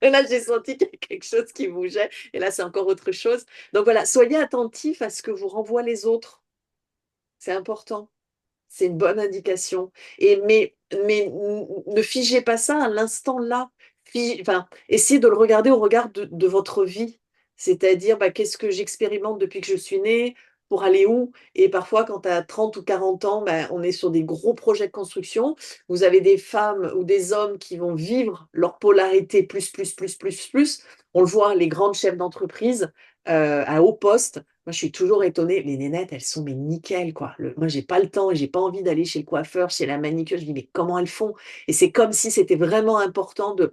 Et là, j'ai senti qu'il y a quelque chose qui bougeait. Et là, c'est encore autre chose. Donc voilà, soyez attentifs à ce que vous renvoient les autres. C'est important. C'est une bonne indication. Ne figez pas ça à l'instant là. Enfin, essayez de le regarder au regard de votre vie. C'est-à-dire, bah, qu'est-ce que j'expérimente depuis que je suis née, pour aller où? Et parfois, quand tu as 30 ou 40 ans, bah, on est sur des gros projets de construction. Vous avez des femmes ou des hommes qui vont vivre leur polarité plus, plus, plus, plus, plus. On le voit, les grandes chefs d'entreprise à haut poste. Moi, je suis toujours étonnée. Les nénettes, elles sont mais nickel, quoi. Moi, j'ai pas le temps et j'ai pas envie d'aller chez le coiffeur, chez la manicure. Je dis, mais comment elles font? Et c'est comme si c'était vraiment important de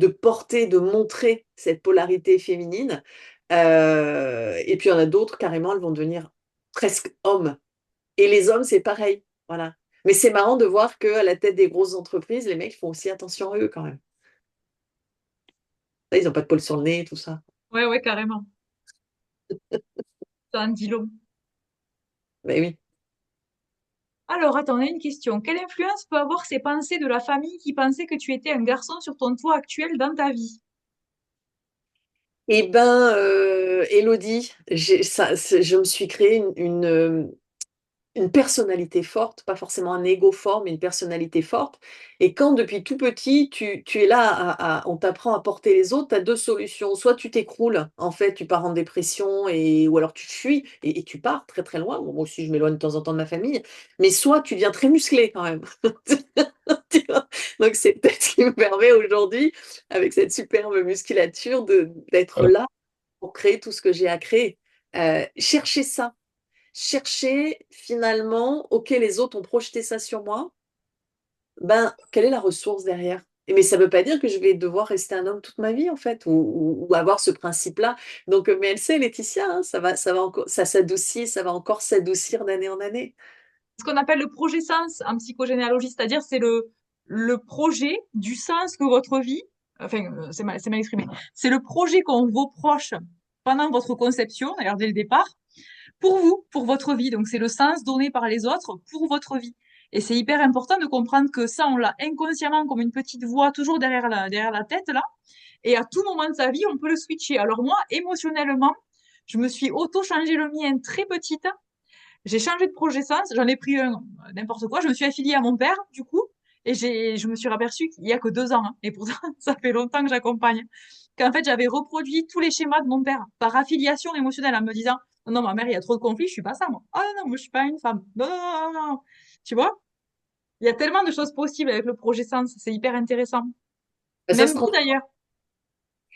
porter, de montrer cette polarité féminine. Et puis, il y en a d'autres, carrément, elles vont devenir presque hommes. Et les hommes, c'est pareil. Voilà. Mais c'est marrant de voir qu'à la tête des grosses entreprises, les mecs font aussi attention à eux, quand même. Là, ils n'ont pas de poils sur le nez, tout ça. Ouais, ouais, carrément. Ça en dit long. Mais oui. Alors, attends, on a une question. Quelle influence peut avoir ces pensées de la famille qui pensait que tu étais un garçon sur ton toit actuel dans ta vie? Eh ben, Élodie, je me suis créé une personnalité forte, pas forcément un ego fort, mais une personnalité forte. Et quand depuis tout petit, tu es là, on t'apprend à porter les autres, tu as deux solutions. Soit tu t'écroules, en fait, tu pars en dépression, ou alors tu te fuis et tu pars très très loin. Bon, moi aussi, je m'éloigne de temps en temps de ma famille, mais soit tu deviens très musclé quand même. Tu vois. Donc c'est peut-être ce qui me permet aujourd'hui, avec cette superbe musculature, d'être là pour créer tout ce que j'ai à créer. Chercher ça, chercher finalement, ok, les autres ont projeté ça sur moi, ben, quelle est la ressource derrière? Mais ça ne veut pas dire que je vais devoir rester un homme toute ma vie, en fait, ou avoir ce principe-là. Donc, mais elle sait, Laetitia, hein, ça va encore, ça s'adoucit, ça va encore s'adoucir d'année en année. Ce qu'on appelle le projet sens en psychogénéalogie, c'est-à-dire c'est le projet du sens que votre vie, enfin, c'est mal exprimé, c'est le projet qu'ont vos proches pendant votre conception, d'ailleurs dès le départ, pour vous, pour votre vie. Donc c'est le sens donné par les autres pour votre vie. Et c'est hyper important de comprendre que ça, on l'a inconsciemment comme une petite voix toujours derrière la tête, là. Et à tout moment de sa vie, on peut le switcher. Alors moi, émotionnellement, je me suis auto-changé le mien très petite. J'ai changé de projet sens, j'en ai pris un, n'importe quoi. Je me suis affiliée à mon père, du coup, et je me suis aperçue qu'il y a que 2 ans, hein, et pourtant, ça fait longtemps que j'accompagne, qu'en fait, j'avais reproduit tous les schémas de mon père par affiliation émotionnelle en me disant, non, non, ma mère, il y a trop de conflits, je suis pas ça, moi. Ah non, non, moi, je suis pas une femme. Non, non, non, non, non. Tu vois? Il y a tellement de choses possibles avec le projet sens, c'est hyper intéressant. Ben, ça Même se vous, d'ailleurs.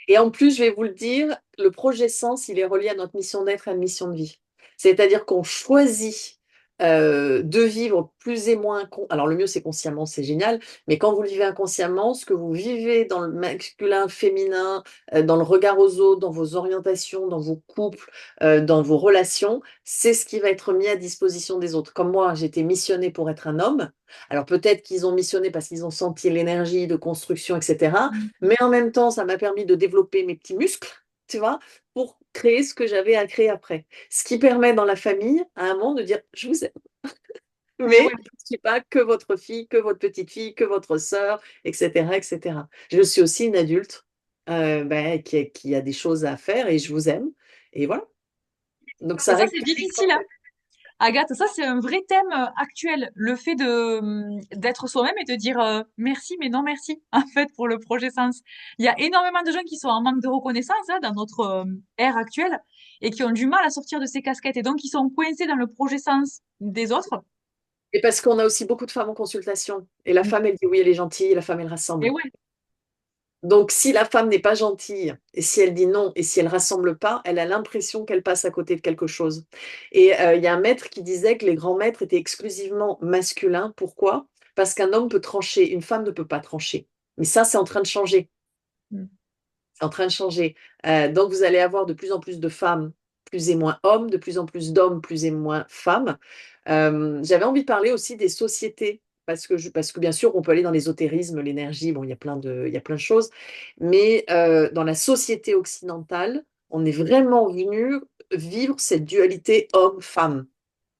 Et en plus, je vais vous le dire, le projet Sens, il est relié à notre mission d'être et à une mission de vie. C'est-à-dire qu'on choisit de vivre plus et moins. Alors, le mieux, c'est consciemment, c'est génial. Mais quand vous le vivez inconsciemment, ce que vous vivez dans le masculin, féminin, dans le regard aux autres, dans vos orientations, dans vos couples, dans vos relations, c'est ce qui va être mis à disposition des autres. Comme moi, j'étais missionnée pour être un homme. Alors, peut-être qu'ils ont missionné parce qu'ils ont senti l'énergie de construction, etc. Mais en même temps, ça m'a permis de développer mes petits muscles, tu vois, pour créer ce que j'avais à créer après. Ce qui permet dans la famille, à un moment, de dire, je vous aime, Mais ouais. mais je ne suis pas que votre fille, que votre petite fille, que votre sœur, etc., etc. Je suis aussi une adulte ben, qui a des choses à faire et je vous aime. Et voilà. Donc, Et ça ça, règle c'est tous les difficile, hein. problèmes. Agathe, ça c'est un vrai thème actuel, le fait d'être soi-même et de dire merci mais non merci en fait pour le projet Sens. Il y a énormément de gens qui sont en manque de reconnaissance hein, dans notre ère actuelle et qui ont du mal à sortir de ces casquettes et donc qui sont coincés dans le projet Sens des autres. Et parce qu'on a aussi beaucoup de femmes en consultation. Et la femme, elle dit oui, elle est gentille, la femme, elle Et rassemble. ouais, Donc, si la femme n'est pas gentille, et si elle dit non, et si elle rassemble pas, elle a l'impression qu'elle passe à côté de quelque chose. Et il y a un maître qui disait que les grands maîtres étaient exclusivement masculins. Pourquoi? Parce qu'un homme peut trancher, une femme ne peut pas trancher. Mais ça, c'est en train de changer. Mm. C'est en train de changer. Donc, vous allez avoir de plus en plus de femmes, plus et moins hommes, de plus en plus d'hommes, plus et moins femmes. J'avais envie de parler aussi des sociétés, parce que bien sûr, on peut aller dans l'ésotérisme, l'énergie, bon, il y a plein de choses, mais dans la société occidentale, on est vraiment venu vivre cette dualité homme-femme.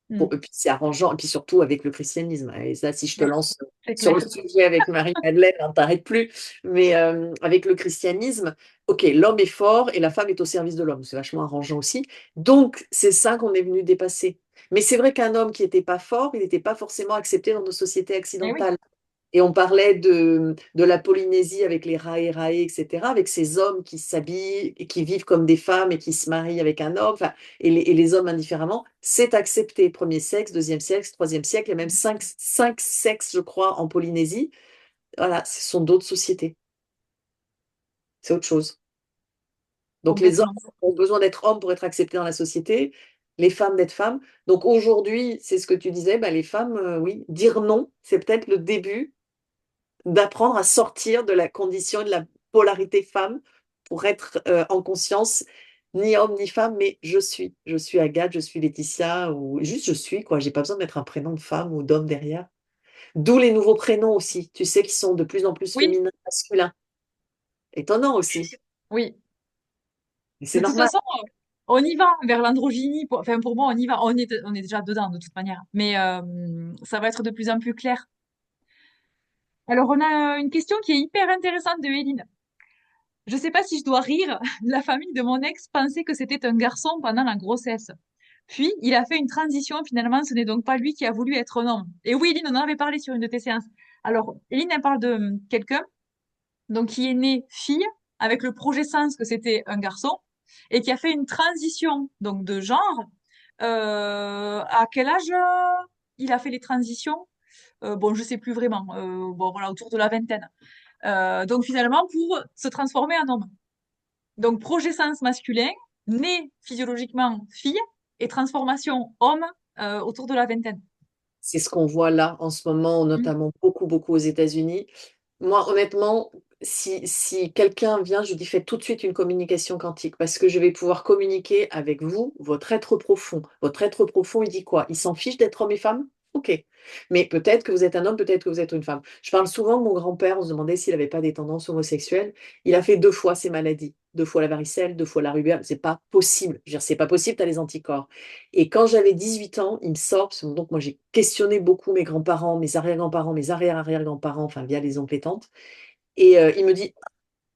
Mm. Et puis c'est arrangeant, et puis surtout avec le christianisme. Et ça, si je te Oui, lance c'est sur le clair. sujet avec Marie-Madeleine, on ne t'arrête plus. Mais avec le christianisme, ok, l'homme est fort et la femme est au service de l'homme. C'est vachement arrangeant aussi. Donc, c'est ça qu'on est venu dépasser. Mais c'est vrai qu'un homme qui n'était pas fort, il n'était pas forcément accepté dans nos sociétés Eh oui, occidentales. Et on parlait de la Polynésie avec les rae rae, etc., avec ces hommes qui s'habillent et qui vivent comme des femmes et qui se marient avec un homme, enfin, et les hommes indifféremment. C'est accepté. Premier sexe, deuxième sexe, troisième siècle, il y a même cinq sexes, je crois, en Polynésie. Voilà, ce sont d'autres sociétés. C'est autre chose. Donc les hommes complètement. ont besoin d'être hommes pour être acceptés dans la société, les femmes d'être femmes. Donc aujourd'hui, c'est ce que tu disais, bah, les femmes, oui, dire non, c'est peut-être le début d'apprendre à sortir de la condition et de la polarité femme pour être en conscience, ni homme ni femme, mais je suis. Je suis Agathe, je suis Laetitia, ou juste je suis, quoi. J'ai pas besoin de mettre un prénom de femme ou d'homme derrière. D'où les nouveaux prénoms aussi, tu sais, qui sont de plus en plus Oui, féminins, masculins. Étonnant aussi. oui. Mais c'est De toute normal. façon, on y va vers l'androgynie. Enfin, pour moi, on y va. On est déjà dedans de toute manière. Mais ça va être de plus en plus clair. Alors, on a une question qui est hyper intéressante de Éline. Je sais pas si je dois rire. La famille de mon ex pensait que c'était un garçon pendant la grossesse. Puis, il a fait une transition. Finalement, ce n'est donc pas lui qui a voulu être un homme. Et oui, Éline, on en avait parlé sur une de tes séances. Alors, Éline, elle parle de quelqu'un donc qui est né fille avec le projet sens que c'était un garçon et qui a fait une transition donc de genre. À quel âge il a fait les transitions? Bon, je sais plus vraiment. Bon, voilà, autour de la vingtaine. Donc finalement, pour se transformer en homme. Donc projet sens masculin, né physiologiquement fille et transformation homme autour de la vingtaine. C'est ce qu'on voit là en ce moment, Mm. notamment beaucoup, beaucoup aux États-Unis. Moi, honnêtement, si quelqu'un vient, je dis faites tout de suite une communication quantique parce que je vais pouvoir communiquer avec vous, votre être profond. Votre être profond, il dit quoi? Il s'en fiche d'être homme et femme? Ok. Mais peut-être que vous êtes un homme, peut-être que vous êtes une femme. Je parle souvent de mon grand-père, on se demandait s'il n'avait pas des tendances homosexuelles. Il a fait 2 fois ces maladies. 2 fois la varicelle, 2 fois la rubéole. C'est pas possible. Je veux dire, c'est pas possible, tu as les anticorps. Et quand j'avais 18 ans, il me sort, parce que donc moi j'ai questionné beaucoup mes grands-parents, mes arrière-grands-parents, mes arrière-arrière-grands-parents, enfin via les oncles et tantes. Et il me dit,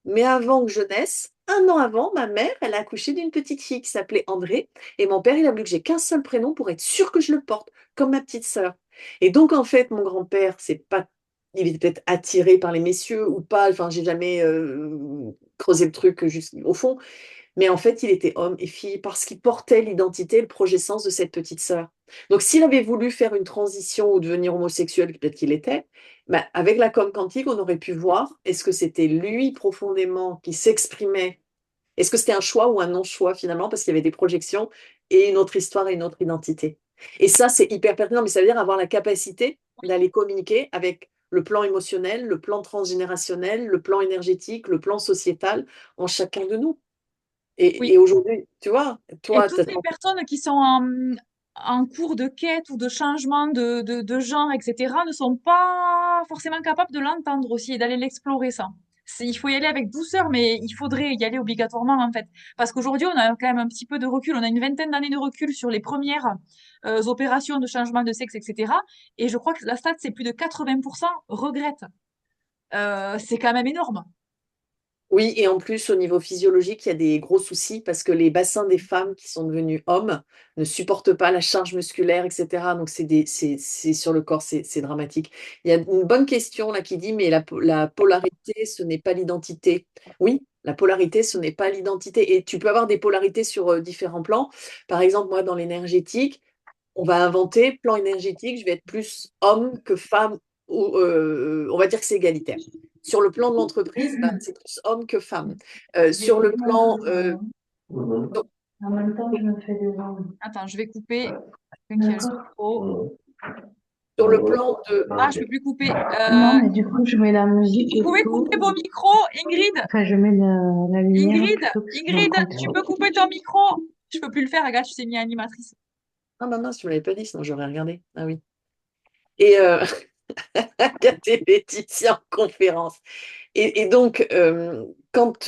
mais avant que je naisse, un an avant, ma mère, elle a accouché d'une petite fille qui s'appelait André. Et mon père, il a voulu que j'ai qu'un seul prénom pour être sûr que je le porte, comme ma petite sœur. Et donc, en fait, mon grand-père, c'est pas, il était peut-être attiré par les messieurs ou pas. Enfin, j'ai jamais creusé le truc jusqu'au fond. Mais en fait, il était homme et fille parce qu'il portait l'identité, le projet sens de cette petite sœur. Donc, s'il avait voulu faire une transition ou devenir homosexuel, peut-être qu'il était, bah, avec la com quantique, on aurait pu voir est-ce que c'était lui profondément qui s'exprimait, est-ce que c'était un choix ou un non-choix finalement, parce qu'il y avait des projections et une autre histoire et une autre identité. Et ça, c'est hyper pertinent, mais ça veut dire avoir la capacité d'aller communiquer avec le plan émotionnel, le plan transgénérationnel, le plan énergétique, le plan sociétal en chacun de nous. Et Oui. aujourd'hui, tu vois, Et toi, toutes les personnes qui sont en cours de quête ou de changement de genre, etc., ne sont pas forcément capables de l'entendre aussi et d'aller l'explorer, ça. Il faut y aller avec douceur, mais il faudrait y aller obligatoirement, en fait. Parce qu'aujourd'hui, on a quand même un petit peu de recul. On a une vingtaine d'années de recul sur les premières opérations de changement de sexe, etc. Et je crois que la stat, c'est plus de 80% regrettent. C'est quand même énorme. oui, et en plus, au niveau physiologique, il y a des gros soucis parce que les bassins des femmes qui sont devenus hommes ne supportent pas la charge musculaire, etc. Donc, c'est sur le corps, c'est dramatique. Il y a une bonne question là qui dit, mais la polarité, ce n'est pas l'identité. Oui, la polarité, ce n'est pas l'identité. Et tu peux avoir des polarités sur différents plans. Par exemple, moi, dans l'énergétique, on va inventer plan énergétique, je vais être plus homme que femme, ou on va dire que c'est égalitaire. Sur le plan de l'entreprise, bah, c'est plus homme que femme. Sur le plan... donc, En même temps, je me fais des ongles. Attends, je vais couper. Qu'il y a le D'accord. micro. sur le plan de... Ah, je peux plus couper. Non, mais du coup, je mets la musique Vous et pouvez tout. couper vos micros, Ingrid. Enfin, je mets la lumière Ingrid, plutôt que sur un Ingrid, tu peux compte. couper ton micro. Je peux plus le faire, regarde, tu t'es mis animatrice. Ah bah mince, tu ne me l'avais pas dit, sinon j'aurais regardé. Ah oui. Et Agathe et Laetitia en conférence. Et donc, quand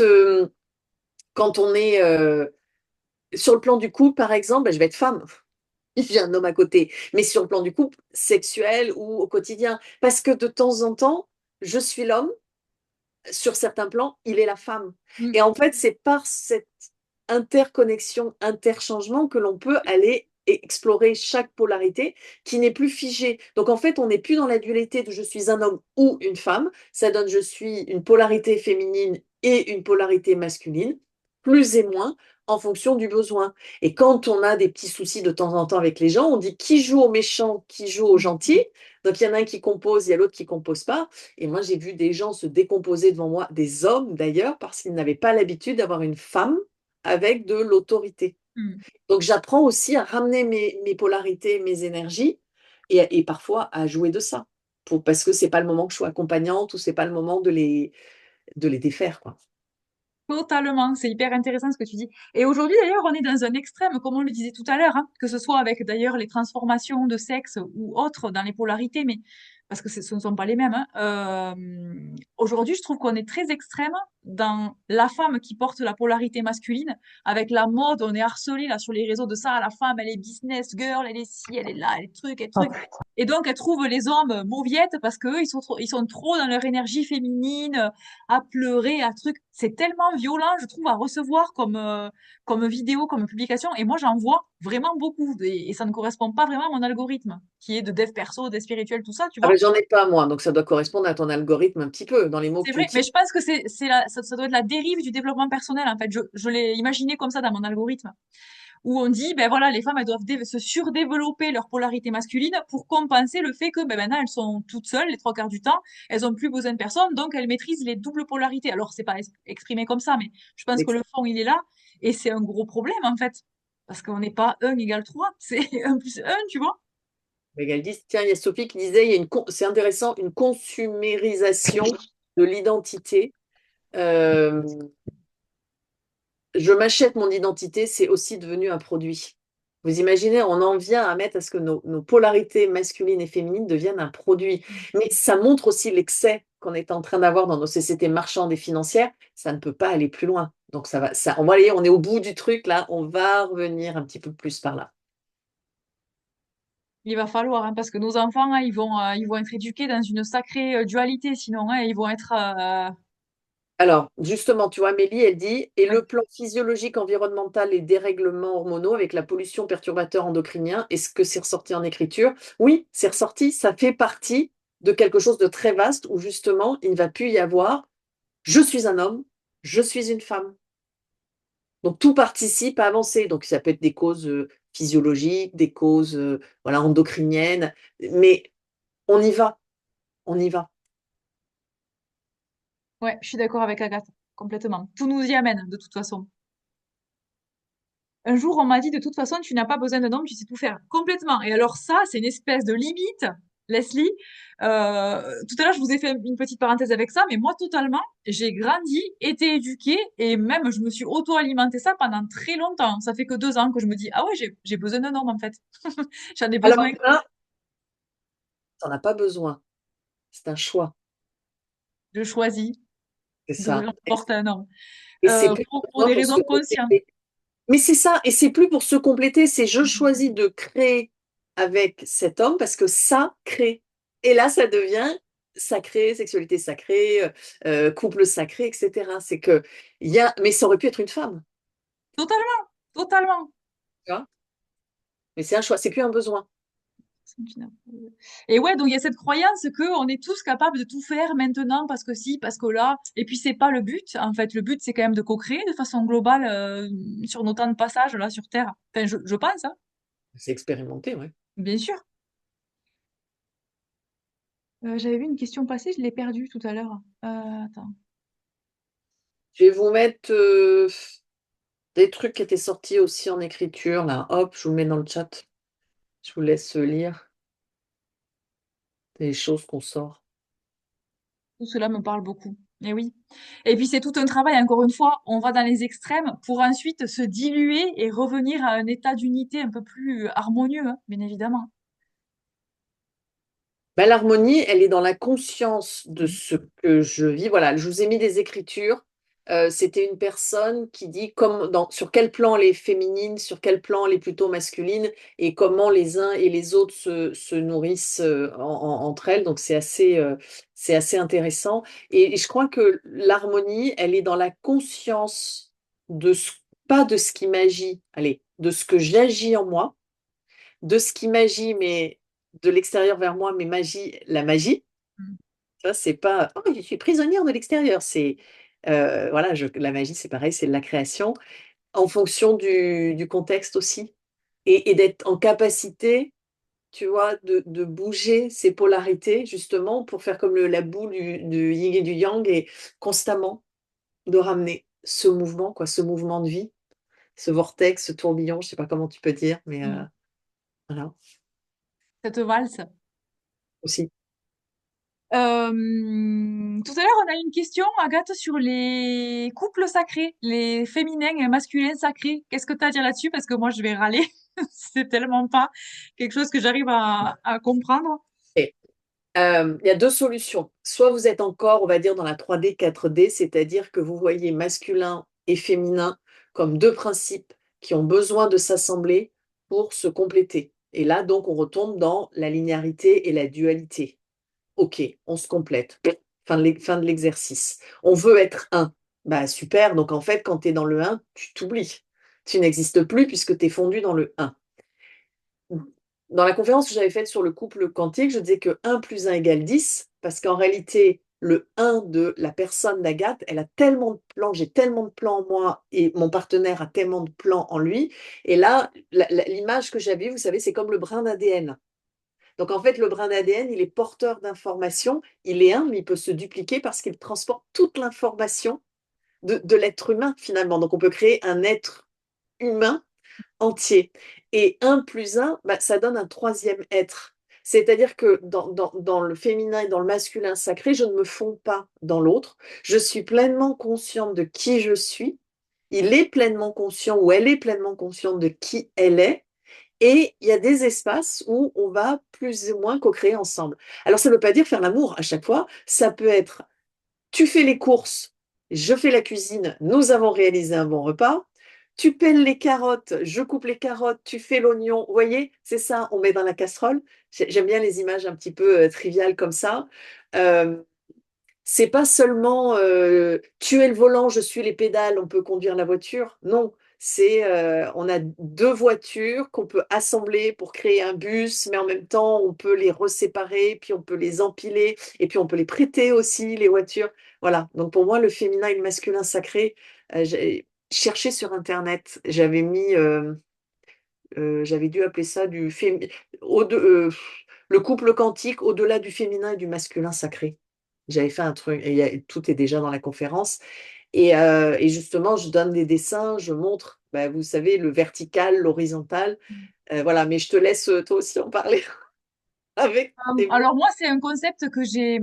on est sur le plan du couple, par exemple, bah, je vais être femme. J'ai un homme à côté. Mais sur le plan du couple, sexuel ou au quotidien. Parce que de temps en temps, je suis l'homme, sur certains plans, il est la femme. Mm. Et en fait, c'est par cette interconnexion, interchangement que l'on peut aller explorer chaque polarité qui n'est plus figée. Donc en fait, on n'est plus dans la dualité de je suis un homme ou une femme. Ça donne je suis une polarité féminine et une polarité masculine, plus et moins en fonction du besoin. Et quand on a des petits soucis de temps en temps avec les gens, on dit qui joue au méchant, qui joue au gentil. Donc il y en a un qui compose, il y a l'autre qui compose pas. Et moi, j'ai vu des gens se décomposer devant moi, des hommes d'ailleurs, parce qu'ils n'avaient pas l'habitude d'avoir une femme avec de l'autorité. Mm. Donc, j'apprends aussi à ramener mes polarités, mes énergies, et parfois à jouer de ça, parce que c'est pas le moment que je sois accompagnante ou c'est pas le moment de les défaire, quoi. Totalement, c'est hyper intéressant ce que tu dis. Et aujourd'hui, d'ailleurs, on est dans un extrême, comme on le disait tout à l'heure, hein, que ce soit avec d'ailleurs les transformations de sexe ou autres dans les polarités, mais parce que ce ne sont pas les mêmes. Hein. Aujourd'hui, je trouve qu'on est très extrême dans la femme qui porte la polarité masculine. Avec la mode, on est harcelé là sur les réseaux de ça. La femme, elle est business girl, elle est ci, elle est là, elle est truc, elle est Oh, truc. Et donc, elle trouve les hommes mauviettes parce qu'eux, ils sont trop dans leur énergie féminine à pleurer, à truc. C'est tellement violent, je trouve, à recevoir comme vidéo, comme publication. Et moi, j'en vois vraiment beaucoup. Et ça ne correspond pas vraiment à mon algorithme, qui est de dev perso, dev spirituel, tout ça, tu Ah vois. ben, j'en ai pas, moi, donc ça doit correspondre à ton algorithme un petit peu, dans les mots que C'est tu vrai, mais utilises. je pense que ça doit être la dérive du développement personnel, en fait. Je l'ai imaginé comme ça dans mon algorithme, où on dit, ben voilà, les femmes, elles doivent se surdévelopper leur polarité masculine pour compenser le fait que ben, maintenant, elles sont toutes seules les trois quarts du temps, elles ont plus besoin de personne, donc elles maîtrisent les doubles polarités. Alors, c'est pas exprimé comme ça, mais je pense que le fond, il est là, et c'est un gros problème, en fait. Parce qu'on n'est pas 1 égale 3, c'est 1 plus 1, tu vois. Elles disent, tiens, il y a Sophie qui disait, il y a c'est intéressant, une consumérisation de l'identité. Euh, je m'achète mon identité, c'est aussi devenu un produit. Vous imaginez, on en vient à mettre à ce que nos polarités masculines et féminines deviennent un produit. Mais ça montre aussi l'excès qu'on est en train d'avoir dans nos sociétés marchandes et financières. Ça ne peut pas aller plus loin. Donc ça va, ça, on va aller, on est au bout du truc là, on va revenir un petit peu plus par là. Il va falloir, hein, parce que nos enfants, hein, ils vont être éduqués dans une sacrée dualité, sinon, hein, ils vont être... Alors, justement, tu vois, Amélie, elle dit, et ouais. le plan physiologique, environnemental et dérèglements hormonaux avec la pollution perturbateur endocrinien, est-ce que c'est ressorti en écriture? Oui, c'est ressorti, ça fait partie de quelque chose de très vaste où justement, il ne va plus y avoir, je suis un homme, je suis une femme. Donc, tout participe à avancer. Donc, ça peut être des causes physiologiques, des causes voilà, endocriniennes, mais on y va, on y va. Ouais, je suis d'accord avec Agathe, complètement. Tout nous y amène, de toute façon. Un jour, on m'a dit, de toute façon, tu n'as pas besoin d'un homme, tu sais tout faire. Complètement. Et alors ça, c'est une espèce de limite, Leslie. Tout à l'heure, je vous ai fait une petite parenthèse avec ça, mais moi, totalement, j'ai grandi, été éduquée, et même, je me suis auto-alimenté ça pendant très longtemps. Ça fait que 2 ans que je me dis, ah ouais, j'ai besoin d'un homme, en fait. J'en ai Alors besoin. là, tu n'en as pas besoin. C'est un choix. Je choisis C'est de ça. l'emporter un homme. Et c'est plus Pour besoin des pour se raisons conscientes. compléter. Mais c'est ça, et c'est plus pour se compléter, c'est je choisis de créer avec cet homme parce que ça crée. Et là, ça devient sacré, sexualité sacrée, couple sacré, etc. C'est que il y a, mais ça aurait pu être une femme, Totalement, totalement. tu vois. Mais c'est un choix, c'est plus un besoin. Et ouais, donc il y a cette croyance que on est tous capables de tout faire maintenant parce que si, parce que là. Et puis c'est pas le but. En fait, le but c'est quand même de co-créer de façon globale sur nos temps de passage là sur Terre. Enfin, je pense, hein, C'est expérimenté, ouais. bien sûr. J'avais vu une question passer, je l'ai perdue tout à l'heure. Attends. Je vais vous mettre des trucs qui étaient sortis aussi en écriture, là. Hop, je vous le mets dans le chat. Je vous laisse lire des choses qu'on sort. Tout cela me parle beaucoup. Et oui. Et puis c'est tout un travail, encore une fois, on va dans les extrêmes pour ensuite se diluer et revenir à un état d'unité un peu plus harmonieux, hein, bien évidemment. Bah, l'harmonie, elle est dans la conscience de ce que je vis. Voilà, je vous ai mis des écritures. C'était une personne qui dit sur quel plan elle est féminine, sur quel plan elle est plutôt masculine, et comment les uns et les autres se nourrissent entre elles. Donc c'est assez intéressant. Et je crois que l'harmonie, elle est dans la conscience de pas de ce qui m'agit, allez, de ce que j'agis en moi, de ce qui m'agit, mais de l'extérieur vers moi, mais magie, la magie. Mm. Ça, c'est pas, oh, je suis prisonnière de l'extérieur. C'est, voilà, la magie, c'est pareil, c'est de la création en fonction du contexte aussi. Et d'être en capacité, tu vois, de bouger ces polarités, justement, pour faire comme la boule du yin et du yang, et constamment de ramener ce mouvement, quoi, ce mouvement de vie, ce vortex, ce tourbillon, je sais pas comment tu peux dire, mais Mm. voilà, Cette valse. aussi. Tout à l'heure, on a eu une question, Agathe, sur les couples sacrés, les féminins et masculins sacrés. Qu'est-ce que tu as à dire là-dessus? Parce que moi, je vais râler. C'est tellement pas quelque chose que j'arrive à comprendre. Il y a deux solutions. Soit vous êtes encore, on va dire, dans la 3D, 4D, c'est-à-dire que vous voyez masculin et féminin comme deux principes qui ont besoin de s'assembler pour se compléter. Et là, donc, on retombe dans la linéarité et la dualité. OK, on se complète. Fin de l'exercice. On veut être un. Bah super, donc en fait, quand tu es dans le un, tu t'oublies. Tu n'existes plus puisque tu es fondu dans le un. Dans la conférence que j'avais faite sur le couple quantique, je disais que 1 plus 1 égale 10, parce qu'en réalité, le un de la personne d'Agathe, elle a tellement de plans, j'ai tellement de plans en moi, et mon partenaire a tellement de plans en lui. Et là, l'image que j'avais, vous savez, c'est comme le brin d'ADN. Donc en fait, le brin d'ADN, il est porteur d'informations, il est un, mais il peut se dupliquer parce qu'il transporte toute l'information de l'être humain, finalement. Donc on peut créer un être humain entier. Et un plus un, bah, ça donne un troisième être. C'est-à-dire que dans le féminin et dans le masculin sacré, je ne me fonds pas dans l'autre. Je suis pleinement consciente de qui je suis. Il est pleinement conscient ou elle est pleinement consciente de qui elle est. Et il y a des espaces où on va plus ou moins co-créer ensemble. Alors, ça ne veut pas dire faire l'amour à chaque fois. Ça peut être tu fais les courses, je fais la cuisine, nous avons réalisé un bon repas. Tu pelles les carottes, je coupe les carottes, tu fais l'oignon. Vous voyez, c'est ça, on met dans la casserole. J'aime bien les images un petit peu triviales comme ça. Euh, c'est pas seulement tu es le volant, je suis les pédales, on peut conduire la voiture. Non, c'est on a deux voitures qu'on peut assembler pour créer un bus, mais en même temps on peut les reséparer, puis on peut les empiler, et puis on peut les prêter aussi, les voitures. Voilà. Donc pour moi, le féminin et le masculin sacré, j'ai cherché sur Internet, j'avais dû appeler ça le couple quantique au-delà du féminin et du masculin sacré. J'avais fait un truc, et tout est déjà dans la conférence. Et justement, je donne des dessins, je montre, bah, vous savez, le vertical, l'horizontal. Voilà, mais je te laisse toi aussi en parler avec tes mots. Alors moi, c'est un concept que j'ai.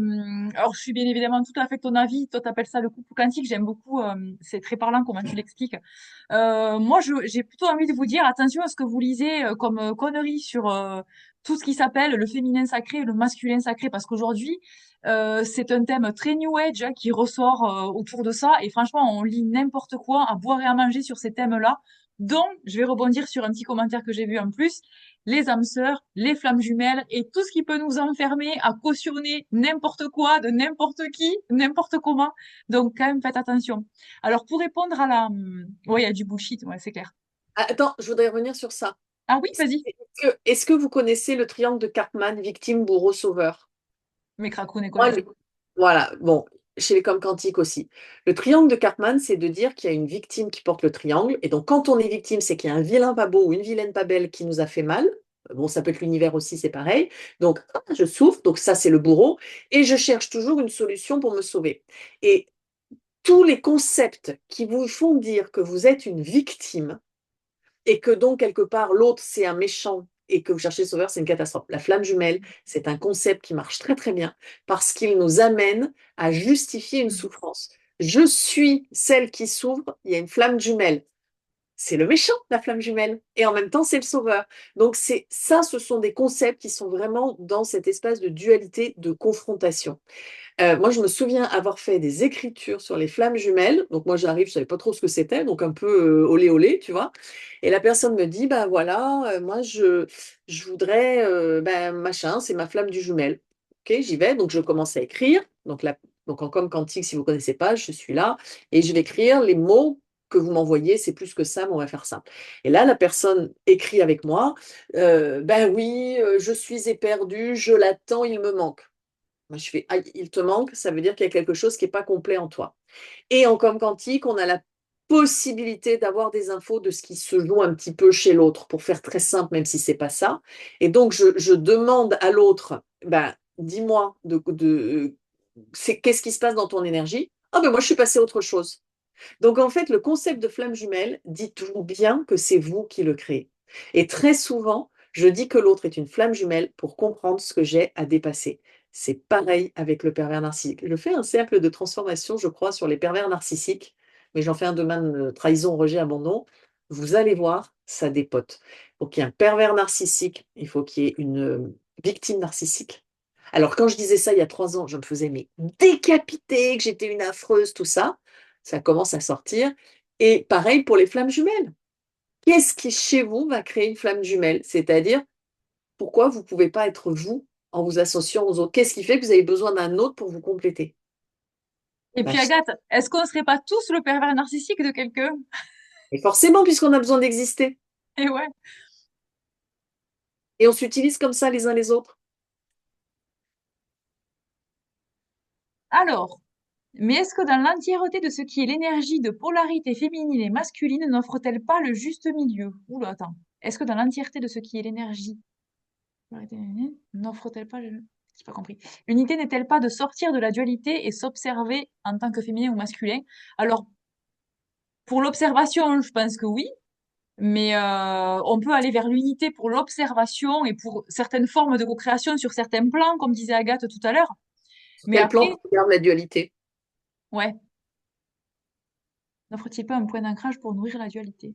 Alors, je suis bien évidemment tout à fait de ton avis. Toi, t'appelles ça le couple quantique. J'aime beaucoup. C'est très parlant comment tu l'expliques. Moi, j'ai plutôt envie de vous dire attention à ce que vous lisez comme conneries sur tout ce qui s'appelle le féminin sacré et le masculin sacré, parce qu'aujourd'hui, c'est un thème très new age hein, qui ressort autour de ça. Et franchement, on lit n'importe quoi à boire et à manger sur ces thèmes-là. Donc, je vais rebondir sur un petit commentaire que j'ai vu en plus les âmes sœurs, les flammes jumelles et tout ce qui peut nous enfermer à cautionner n'importe quoi, de n'importe qui, n'importe comment. Donc, quand même, faites attention. Alors, pour répondre à la... Ouais, il y a du bullshit, ouais, c'est clair. Ah, attends, je voudrais revenir sur ça. Ah oui, vas-y. Est-ce que vous connaissez le triangle de Karpman, victime, bourreau, sauveur? Mes cracons Moi, connaissent. voilà, bon, chez les comme quantiques aussi. Le triangle de Karpman, c'est de dire qu'il y a une victime qui porte le triangle. Et donc, quand on est victime, c'est qu'il y a un vilain pas beau ou une vilaine pas belle qui nous a fait mal. Bon, ça peut être l'univers aussi, c'est pareil. Donc, je souffre, donc ça, c'est le bourreau, et je cherche toujours une solution pour me sauver. Et tous les concepts qui vous font dire que vous êtes une victime et que donc, quelque part, l'autre, c'est un méchant et que vous cherchez le sauveur, c'est une catastrophe. La flamme jumelle, c'est un concept qui marche très, très bien parce qu'il nous amène à justifier une souffrance. Je suis celle qui souffre, il y a une flamme jumelle. C'est le méchant, la flamme jumelle, et en même temps, c'est le sauveur. Donc, c'est ça, ce sont des concepts qui sont vraiment dans cet espace de dualité, de confrontation. Moi, je me souviens avoir fait des écritures sur les flammes jumelles. Donc, moi, j'arrive, je savais pas trop ce que c'était, donc un peu olé olé, tu vois. Et la personne me dit, bah voilà, moi, je voudrais, ben, machin, c'est ma flamme du jumelle. Ok, j'y vais, donc je commence à écrire. Donc en com quantique, si vous connaissez pas, je suis là et je vais écrire les mots que vous m'envoyez. C'est plus que ça, mais on va faire simple. Et là, la personne écrit avec moi, ben oui, je suis éperdue, je l'attends, il me manque. Moi, je fais, ah, il te manque, ça veut dire qu'il y a quelque chose qui n'est pas complet en toi. Et en com quantique, on a la possibilité d'avoir des infos de ce qui se joue un petit peu chez l'autre, pour faire très simple, même si c'est pas ça. Et donc, je demande à l'autre, ben, dis-moi, qu'est-ce qui se passe dans ton énergie? Ah ben moi, je suis passée à autre chose. Donc, en fait, le concept de flamme jumelle dit toujours bien que c'est vous qui le créez. Et très souvent, je dis que l'autre est une flamme jumelle pour comprendre ce que j'ai à dépasser. C'est pareil avec le pervers narcissique. Je fais un cercle de transformation, je crois, sur les pervers narcissiques, mais j'en fais un domaine trahison, rejet, abandon. Vous allez voir, ça dépote. Pour qu'il y ait un pervers narcissique, il faut qu'il y ait une victime narcissique. Alors, quand je disais ça il y a 3 ans, je me faisais mais décapiter, que j'étais une affreuse, tout ça. Ça commence à sortir. Et pareil pour les flammes jumelles. Qu'est-ce qui, chez vous, va créer une flamme jumelle? C'est-à-dire, pourquoi vous ne pouvez pas être vous en vous associant aux autres? Qu'est-ce qui fait que vous avez besoin d'un autre pour vous compléter? Et Bah, puis Agathe, est-ce qu'on ne serait pas tous le pervers narcissique de quelqu'un? et forcément, puisqu'on a besoin d'exister. Et ouais. Et on s'utilise comme ça les uns les autres. Alors, mais est-ce que dans l'entièreté de ce qui est l'énergie de polarité féminine et masculine, n'offre-t-elle pas le juste milieu? Oula, attends. Est-ce que dans l'entièreté de ce qui est l'énergie, polarité féminine, n'offre-t-elle pas le... J'ai pas compris. L'unité n'est-elle pas de sortir de la dualité et s'observer en tant que féminin ou masculin? Alors, pour l'observation, je pense que oui, mais on peut aller vers l'unité pour l'observation et pour certaines formes de co-création sur certains plans, comme disait Agathe tout à l'heure. Sur Mais quel plan après, tu regardes la dualité? ouais, n'offre-t-il pas un point d'ancrage pour nourrir la dualité?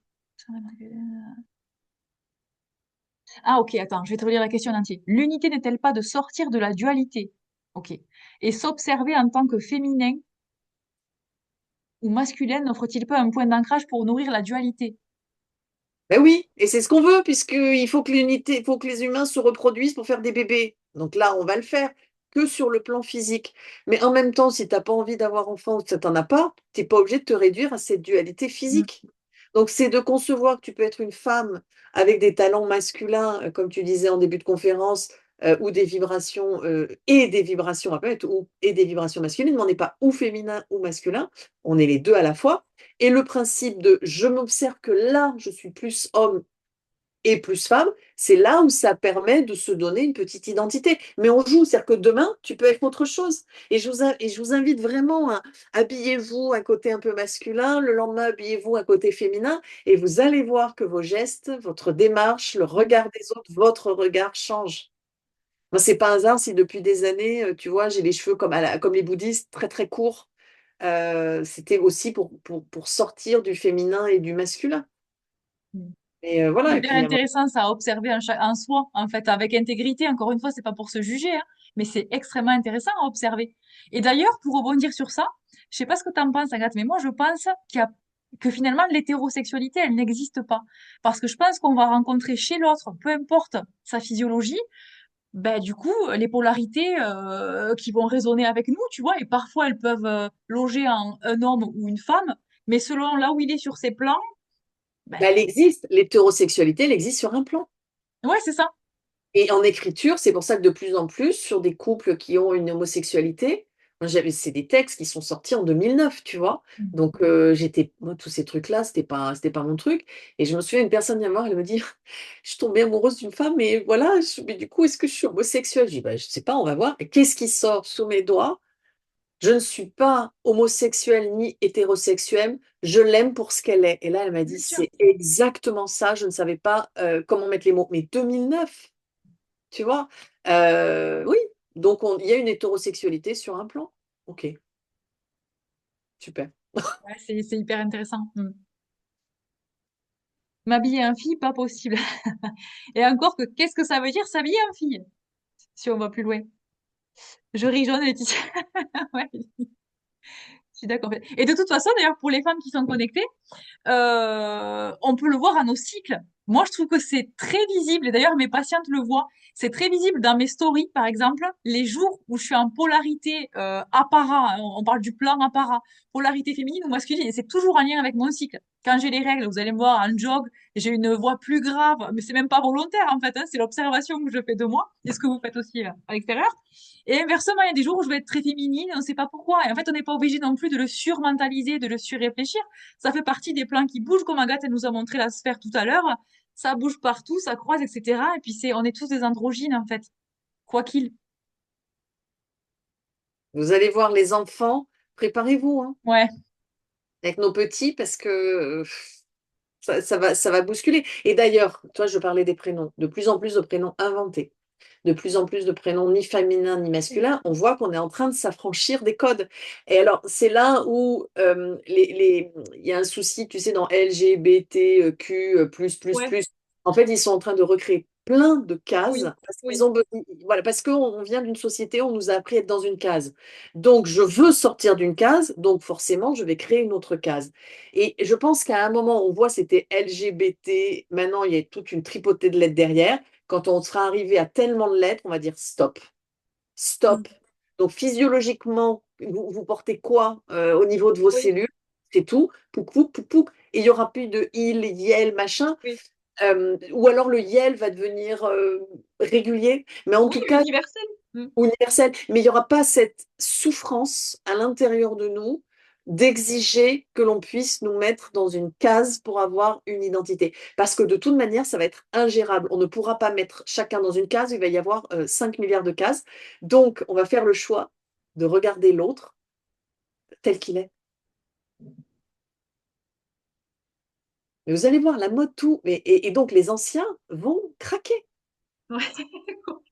Ah, ok, attends, je vais te relire la question en entier. L'unité n'est-elle pas de sortir de la dualité? Ok. Et s'observer en tant que féminin ou masculin n'offre-t-il pas un point d'ancrage pour nourrir la dualité? Ben oui, et c'est ce qu'on veut, puisqu'il faut que l'unité, il faut que les humains se reproduisent pour faire des bébés. Donc là, on va le faire que sur le plan physique. Mais en même temps, si tu n'as pas envie d'avoir enfant ou que ça t'en as pas, tu n'es pas obligé de te réduire à cette dualité Mm. physique. Donc c'est de concevoir que tu peux être une femme avec des talents masculins, comme tu disais en début de conférence, ou des vibrations et des vibrations à peut-être, et des vibrations masculines, mais on n'est pas ou féminin ou masculin, on est les deux à la fois. Et le principe de je m'observe que là, je suis plus homme et plus femme, c'est là où ça permet de se donner une petite identité. Mais on joue, c'est-à-dire que demain, tu peux être autre chose. Et je vous invite vraiment à habillez-vous un côté un peu masculin, le lendemain, habillez-vous un côté féminin, et vous allez voir que vos gestes, votre démarche, le regard des autres, votre regard change. Moi, c'est pas un hasard si depuis des années, tu vois, j'ai les cheveux comme les bouddhistes, très très courts. C'était aussi pour sortir du féminin et du masculin. Mm. Et C'est voilà, et hyper puis intéressant ça à observer en soi, en fait, avec intégrité. Encore une fois, c'est pas pour se juger, hein, mais c'est extrêmement intéressant à observer. Et d'ailleurs, pour rebondir sur ça, je sais pas ce que tu en penses, Agathe, mais moi, je pense que finalement, l'hétérosexualité, elle n'existe pas. Parce que je pense qu'on va rencontrer chez l'autre, peu importe sa physiologie, ben, du coup, les polarités qui vont résonner avec nous, tu vois, et parfois elles peuvent loger en un homme ou une femme, mais selon là où il est sur ses plans, ben, elle existe, l'hétérosexualité, elle existe sur un plan. ouais, c'est ça. Et en écriture, c'est pour ça que de plus en plus, sur des couples qui ont une homosexualité, Moi, c'est des textes qui sont sortis en 2009, tu vois. Mm. Donc, moi, tous ces trucs-là, c'était pas mon truc. Et je me souviens, une personne vient me voir, elle me dit, je suis tombée amoureuse d'une femme, mais voilà, mais du coup, est-ce que je suis homosexuelle? Je dis, bah, je sais pas, on va voir. Et qu'est-ce qui sort sous mes doigts? Je ne suis pas homosexuelle ni hétérosexuelle, je l'aime pour ce qu'elle est. Et là, elle m'a dit, Bien sûr. c'est exactement ça, je ne savais pas comment mettre les mots. Mais 2009, tu vois? Oui, donc il y a une hétérosexualité sur un plan. Ok, super. Ouais, c'est hyper intéressant. Mm. M'habiller en fille, pas possible. Et encore que, qu'est-ce que ça veut dire s'habiller en fille? Si on va plus loin. Je ris jaune, Laetitia. Ouais, je suis d'accord. Et de toute façon, d'ailleurs, pour les femmes qui sont connectées, on peut le voir à nos cycles. Moi, je trouve que c'est très visible, et d'ailleurs mes patientes le voient. C'est très visible dans mes stories, par exemple, les jours où je suis en polarité apparat, hein, on parle du plan apparat, polarité féminine ou masculine, et c'est toujours en lien avec mon cycle. Quand j'ai les règles, vous allez me voir en jog, j'ai une voix plus grave, mais c'est même pas volontaire en fait, hein, c'est l'observation que je fais de moi, et ce que vous faites aussi à l'extérieur. Et inversement, il y a des jours où je vais être très féminine, on ne sait pas pourquoi. Et en fait, on n'est pas obligé non plus de le surmentaliser, de le surréfléchir. Ça fait partie des plans qui bougent, comme Agathe elle nous a montré la sphère tout à l'heure. Ça bouge partout, ça croise, etc. Et puis on est tous des androgynes en fait, quoi qu'il. Vous allez voir les enfants, préparez-vous hein, Ouais, avec nos petits parce que ça va bousculer. Et d'ailleurs, toi, je parlais des prénoms, de plus en plus de prénoms inventés, de plus en plus de prénoms ni féminins ni masculins. On voit qu'on est en train de s'affranchir des codes. Et alors, c'est là où il y a un souci, tu sais, dans LGBTQ, ouais, plus. En fait, ils sont en train de recréer plein de cases oui, parce qu'ils oui. ont voilà, parce qu'on vient d'une société, on nous a appris à être dans une case. Donc, je veux sortir d'une case, donc forcément, je vais créer une autre case. Et je pense qu'à un moment, on voit c'était LGBT, maintenant il y a toute une tripotée de lettres derrière. Quand on sera arrivé à tellement de lettres, on va dire stop, Mm. stop. Donc physiologiquement, vous portez quoi au niveau de vos Oui, cellules? C'est tout, pouc, pouc, pouc, pouc. Et il n'y aura plus de il, yel, machin. oui. Ou alors le yel va devenir régulier. Mais en Oui, tout cas, universel. Mm. universel, mais il n'y aura pas cette souffrance à l'intérieur de nous d'exiger que l'on puisse nous mettre dans une case pour avoir une identité. Parce que de toute manière, ça va être ingérable. On ne pourra pas mettre chacun dans une case, il va y avoir 5 milliards de cases. Donc, on va faire le choix de regarder l'autre tel qu'il est. Mais vous allez voir, la mode, tout. Et donc, les anciens vont craquer. Ouais.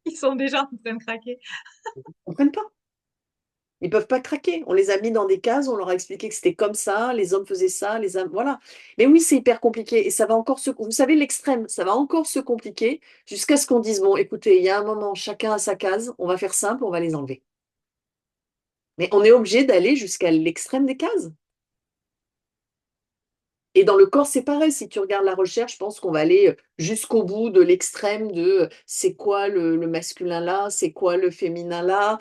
Ils sont déjà en train de craquer. Ils ne comprennent pas. Ils peuvent pas craquer. On les a mis dans des cases, on leur a expliqué que c'était comme ça, les hommes faisaient ça, les hommes, voilà. Mais oui, c'est hyper compliqué et ça va encore vous savez, l'extrême, ça va encore se compliquer jusqu'à ce qu'on dise, bon, écoutez, il y a un moment, chacun a sa case, on va faire simple, on va les enlever. Mais on est obligé d'aller jusqu'à l'extrême des cases. Et dans le corps, c'est pareil. Si tu regardes la recherche, je pense qu'on va aller jusqu'au bout de l'extrême de c'est quoi le masculin là, c'est quoi le féminin là.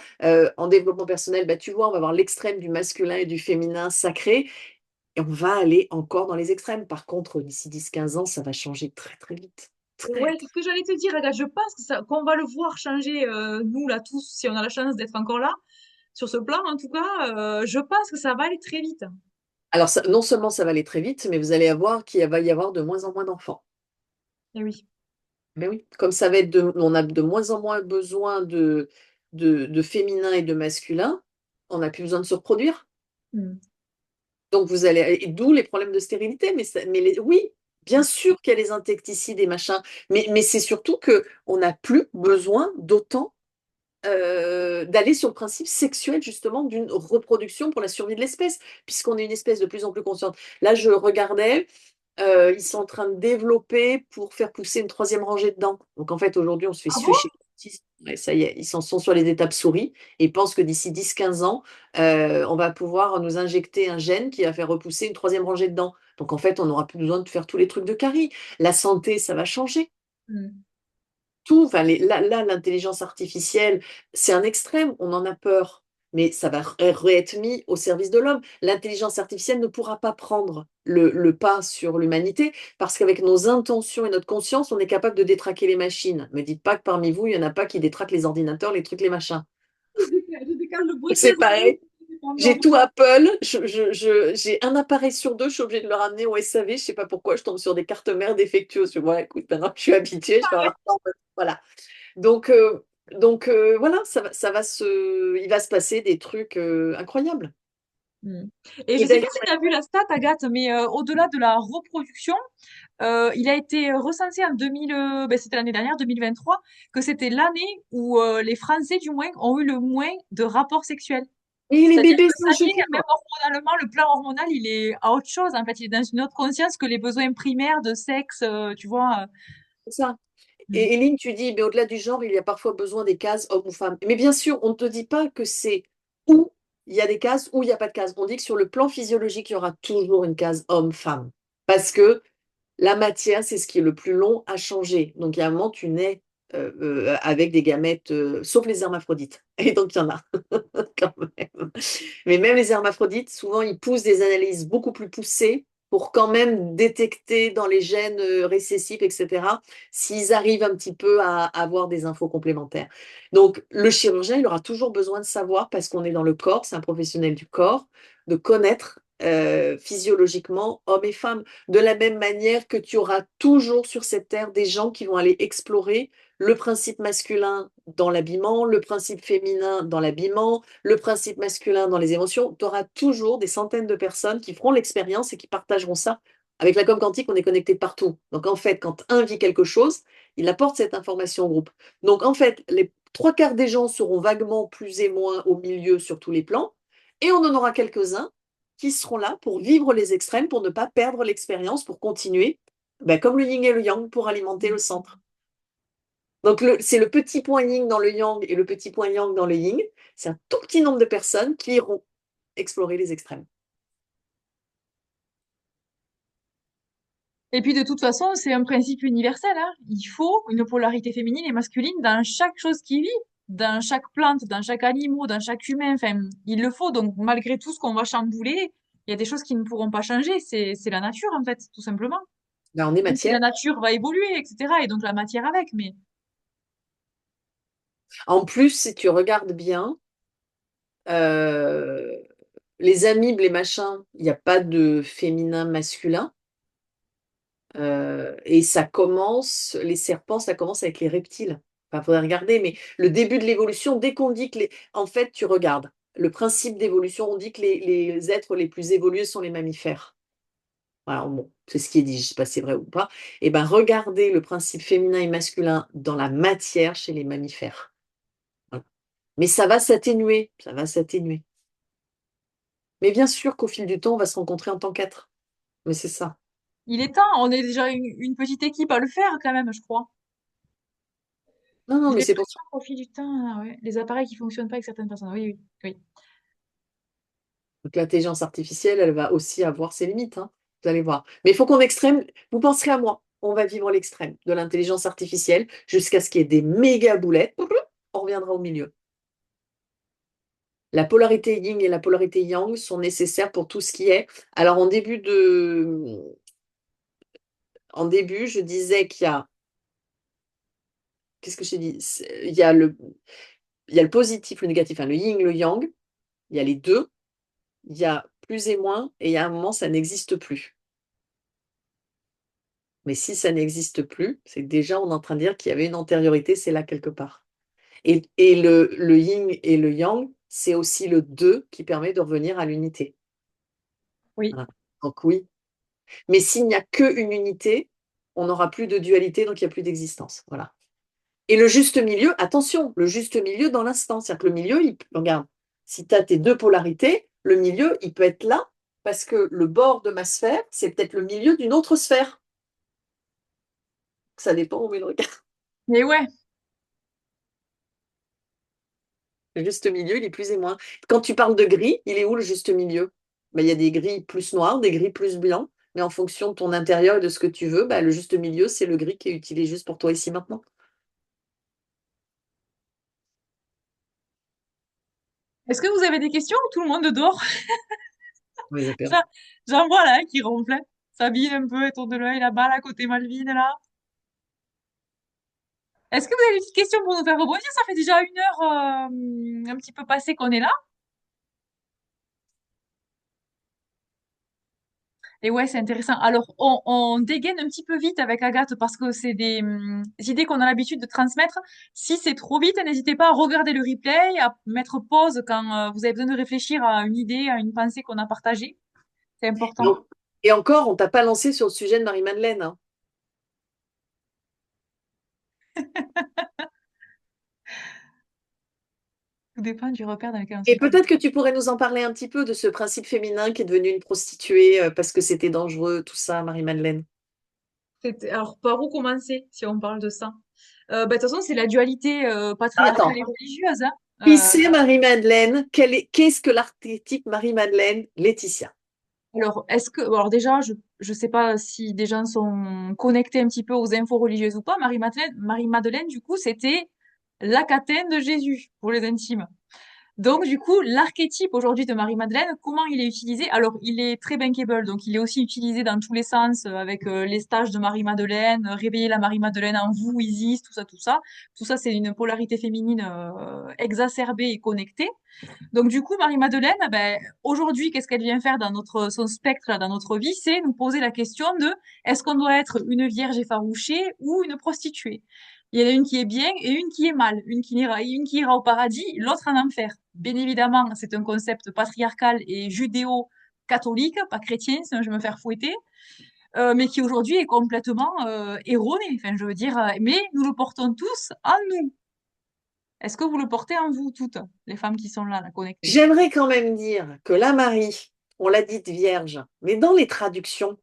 En développement personnel, bah, tu vois, on va voir l'extrême du masculin et du féminin sacré. Et on va aller encore dans les extrêmes. Par contre, d'ici 10 15 ans, ça va changer très très vite. Ouais, Très, c'est très. ce que j'allais te dire, Agathe. Je pense que qu'on va le voir changer, nous là tous, si on a la chance d'être encore là, sur ce plan en tout cas, je pense que ça va aller très vite. Alors, non seulement ça va aller très vite, mais vous allez avoir qu'il va y avoir de moins en moins d'enfants. Eh oui. Mais oui, comme ça va être on a de moins en moins besoin de féminin et de masculin, on n'a plus besoin de se reproduire. Mm. Donc vous allez, et d'où les problèmes de stérilité. Oui, bien sûr qu'il y a les insecticides et machin, mais c'est surtout que on n'a plus besoin d'autant d'aller sur le principe sexuel justement d'une reproduction pour la survie de l'espèce, puisqu'on est une espèce de plus en plus consciente. Là, je regardais. Ils sont en train de développer pour faire pousser une troisième rangée de dents. Donc en fait, aujourd'hui, on se fait Ah suer bon? chez le dentiste. Ouais, ça y est, ils sont sur les étapes souris et ils pensent que d'ici 10 15 ans, on va pouvoir nous injecter un gène qui va faire repousser une troisième rangée de dents. Donc en fait, on n'aura plus besoin de faire tous les trucs de carie. La santé, ça va changer. Mm. Tout, enfin, là, l'intelligence artificielle, c'est un extrême, on en a peur, mais ça va être mis au service de l'homme. L'intelligence artificielle ne pourra pas prendre le pas sur l'humanité parce qu'avec nos intentions et notre conscience, on est capable de détraquer les machines. Me dites pas que parmi vous, il n'y en a pas qui détraquent les ordinateurs, les trucs, les machins. Quand le bruit C'est se fait, pareil. je m'endors. J'ai tout Apple. J'ai un appareil sur deux. Je suis obligée de le ramener au SAV. Je sais pas pourquoi. Je tombe sur des cartes mères défectueuses. Je vois, écoute, maintenant que je suis habituée, je vais avoir voilà. Donc, voilà, il va se passer des trucs incroyables. Mm. Et Et je sais pas d'ailleurs, si tu as vu la stat, Agathe, mais au-delà de la reproduction, il a été recensé en 2000, ben, c'était l'année dernière, 2023, que c'était l'année où les Français, du moins, ont eu le moins de rapports sexuels. et les C'est-à-dire bébés que sont ça y est, juste même libres. hormonalement, le plan hormonal, il est à autre chose. En fait, il est dans une autre conscience que les besoins primaires de sexe, tu vois. C'est ça. Mm. Et Eline, tu dis, mais au-delà du genre, il y a parfois besoin des cases homme ou femme. Mais bien sûr, on ne te dit pas que c'est où il y a des cases ou il n'y a pas de cases. On dit que sur le plan physiologique, il y aura toujours une case homme-femme. Parce que la matière, c'est ce qui est le plus long à changer. Donc, il y a un moment, tu nais avec des gamètes, sauf les hermaphrodites. Et donc, il y en a quand même. Mais même les hermaphrodites, souvent, ils poussent des analyses beaucoup plus poussées pour quand même détecter dans les gènes récessifs, etc., s'ils arrivent un petit peu à avoir des infos complémentaires. Donc, le chirurgien, il aura toujours besoin de savoir, parce qu'on est dans le corps, c'est un professionnel du corps, de connaître physiologiquement hommes et femmes. De la même manière que tu auras toujours sur cette terre des gens qui vont aller explorer le principe masculin dans l'habillement, le principe féminin dans l'habillement, le principe masculin dans les émotions. Tu auras toujours des centaines de personnes qui feront l'expérience et qui partageront ça. Avec la com quantique, on est connecté partout. Donc en fait, quand un vit quelque chose, il apporte cette information au groupe. Donc en fait, les trois quarts des gens seront vaguement plus et moins au milieu sur tous les plans, et on en aura quelques-uns qui seront là pour vivre les extrêmes, pour ne pas perdre l'expérience, pour continuer, ben, comme le yin et le yang, pour alimenter le centre. Donc, c'est le petit point yin dans le yang et le petit point yang dans le yin. C'est un tout petit nombre de personnes qui iront explorer les extrêmes. Et puis de toute façon, c'est un principe universel, hein. Il faut une polarité féminine et masculine dans chaque chose qui vit, dans chaque plante, dans chaque animal, dans chaque humain. Enfin, il le faut. Donc malgré tout ce qu'on va chambouler, il y a des choses qui ne pourront pas changer. C'est la nature en fait, tout simplement. Là, on est Même si la matière. nature va évoluer, etc. Et donc la matière avec. Mais En plus, si tu regardes bien, euh, les amibes, les machins, il n'y a pas de féminin masculin. Et ça commence, les serpents, ça commence avec les reptiles. Enfin, faudrait regarder, mais le début de l'évolution, dès qu'on dit que en fait, tu regardes, le principe d'évolution, on dit que les êtres les plus évolués sont les mammifères. Voilà, bon, c'est ce qui est dit, je ne sais pas si c'est vrai ou pas. Et ben, regardez le principe féminin et masculin dans la matière chez les mammifères. Voilà. Mais ça va s'atténuer, ça va s'atténuer. Mais bien sûr qu'au fil du temps, on va se rencontrer en tant qu'être. Mais c'est ça. il est temps. On est déjà une petite équipe à le faire quand même, je crois. Non, non, J'ai mais c'est pour ça. l'impression qu'au fil du temps, ouais, les appareils qui fonctionnent pas avec certaines personnes. Oui, oui, oui. Donc l'intelligence artificielle, elle va aussi avoir ses limites, hein. Vous allez voir. Mais il faut qu'on extrême. Vous penserez à moi. On va vivre l'extrême de l'intelligence artificielle jusqu'à ce qu'il y ait des méga boulettes. On reviendra au milieu. La polarité yin et la polarité yang sont nécessaires pour tout ce qui est. Alors en début, je disais qu'il y a, qu'est-ce que j'ai dit? Il y a le positif, le négatif, hein, le yin, le yang. Il y a les deux. Il y a plus et moins, et il y a un moment, ça n'existe plus. Mais si ça n'existe plus, c'est que déjà on est en train de dire qu'il y avait une antériorité, c'est là quelque part. Et le yin et le yang, c'est aussi le deux qui permet de revenir à l'unité. Oui. Voilà. Donc oui. Mais s'il n'y a qu'une unité, on n'aura plus de dualité, donc il n'y a plus d'existence. Voilà. Et le juste milieu, attention, le juste milieu dans l'instant. C'est-à-dire que le milieu, regarde, si tu as tes deux polarités, le milieu, il peut être là, parce que le bord de ma sphère, c'est peut-être le milieu d'une autre sphère. Ça dépend où on met le regard. Mais ouais. Le juste milieu, il est plus et moins. Quand tu parles de gris, il est où le juste milieu? Ben, il y a des gris plus noirs, des gris plus blancs, mais en fonction de ton intérieur et de ce que tu veux, ben, le juste milieu, c'est le gris qui est utilisé juste pour toi ici maintenant. Est-ce que vous avez des questions ou tout le monde dort? On les appelle. J'en j'en vois là qui ronfle, hein. Sabine un peu autour de l'œil là-bas, là, côté Malvine là. Est-ce que vous avez des petites questions pour nous faire rebondir? Ça fait déjà 1 heure, un petit peu passé qu'on est là. Et ouais, c'est intéressant. Alors, on dégaine un petit peu vite avec Agathe parce que c'est des idées qu'on a l'habitude de transmettre. Si c'est trop vite, n'hésitez pas à regarder le replay, à mettre pause quand vous avez besoin de réfléchir à une idée, à une pensée qu'on a partagée. C'est important. Donc, et encore, on t'a pas lancé sur le sujet de Marie-Madeleine, hein. Tout dépend du repère dans lequel on se Et trouve. peut-être que tu pourrais nous en parler un petit peu de ce principe féminin qui est devenu une prostituée parce que c'était dangereux, tout ça, Marie-Madeleine. Alors, par où commencer si on parle de ça? De toute façon, c'est la dualité patriarcale Attends, et religieuse, hein. qui c'est Marie-Madeleine? Qu'est-ce que l'archétype Marie-Madeleine? Laetitia. Alors déjà, je sais pas si des gens sont connectés un petit peu aux infos religieuses ou pas. Marie-Madeleine, du coup, c'était la capitaine de Jésus pour les intimes. Donc, du coup, l'archétype aujourd'hui de Marie-Madeleine, comment il est utilisé? Alors, il est très bankable, donc il est aussi utilisé dans tous les sens, avec les stages de Marie-Madeleine, réveiller la Marie-Madeleine en vous, Isis, tout ça, tout ça. Tout ça, c'est une polarité féminine exacerbée et connectée. Donc du coup, Marie-Madeleine, ben, aujourd'hui, qu'est-ce qu'elle vient faire dans son spectre, là, dans notre vie? C'est nous poser la question de est-ce qu'on doit être une vierge effarouchée ou une prostituée? Il y en a une qui est bien et une qui est mal, une qui ira au paradis, l'autre en enfer. Bien évidemment, c'est un concept patriarcal et judéo-catholique, pas chrétien, sinon je vais me faire fouetter, mais qui aujourd'hui est complètement erroné. Enfin, je veux dire, mais nous le portons tous en nous. Est-ce que vous le portez en vous toutes, les femmes qui sont là, connectées? J'aimerais quand même dire que la Marie, on l'a dite vierge, mais dans les traductions,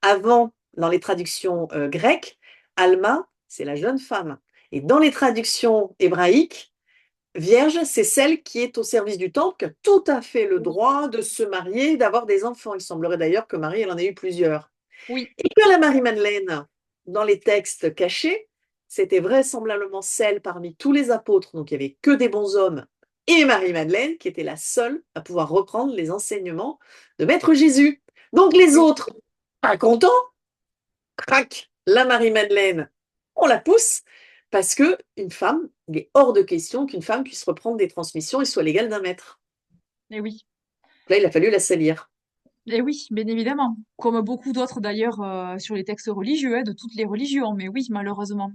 avant, dans les traductions grecques, Alma, c'est la jeune femme. Et dans les traductions hébraïques, vierge, c'est celle qui est au service du temple, qui a tout à fait le Oui. droit de se marier, d'avoir des enfants. Il semblerait d'ailleurs que Marie, elle en ait eu plusieurs. Oui, Et que la Marie-Madeleine, dans les textes cachés, c'était vraisemblablement celle parmi tous les apôtres, donc il n'y avait que des bons hommes, et Marie-Madeleine qui était la seule à pouvoir reprendre les enseignements de Maître Jésus. Donc les oui, autres, pas contents, crac, la Marie-Madeleine, on la pousse, parce que une femme, il est hors de question qu'une femme puisse reprendre des transmissions et soit l'égale d'un maître. et oui, Là, il a fallu la salir. et oui, bien évidemment. Comme beaucoup d'autres d'ailleurs sur les textes religieux, hein, de toutes les religions, mais oui, malheureusement.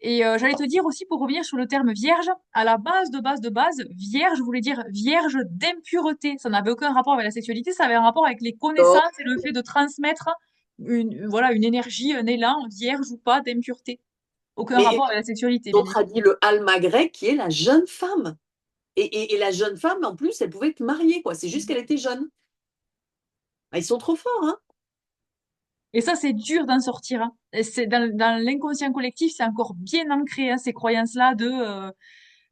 Et j'allais te dire aussi, pour revenir sur le terme vierge, à la base de base, vierge voulait dire vierge d'impureté. Ça n'avait aucun rapport avec la sexualité, ça avait un rapport avec les Donc, connaissances et le fait de transmettre voilà, une énergie, un élan, vierge ou pas, d'impureté. Aucun mais rapport avec la sexualité, bien on évidemment. traduit le alma grec qui est la jeune femme. Et la jeune femme, en plus, elle pouvait être mariée, quoi. C'est juste qu'elle était jeune. Ah, ils sont trop forts, hein. Et ça, c'est dur d'en sortir, hein. Et c'est dans l'inconscient collectif, c'est encore bien ancré, hein, ces croyances-là de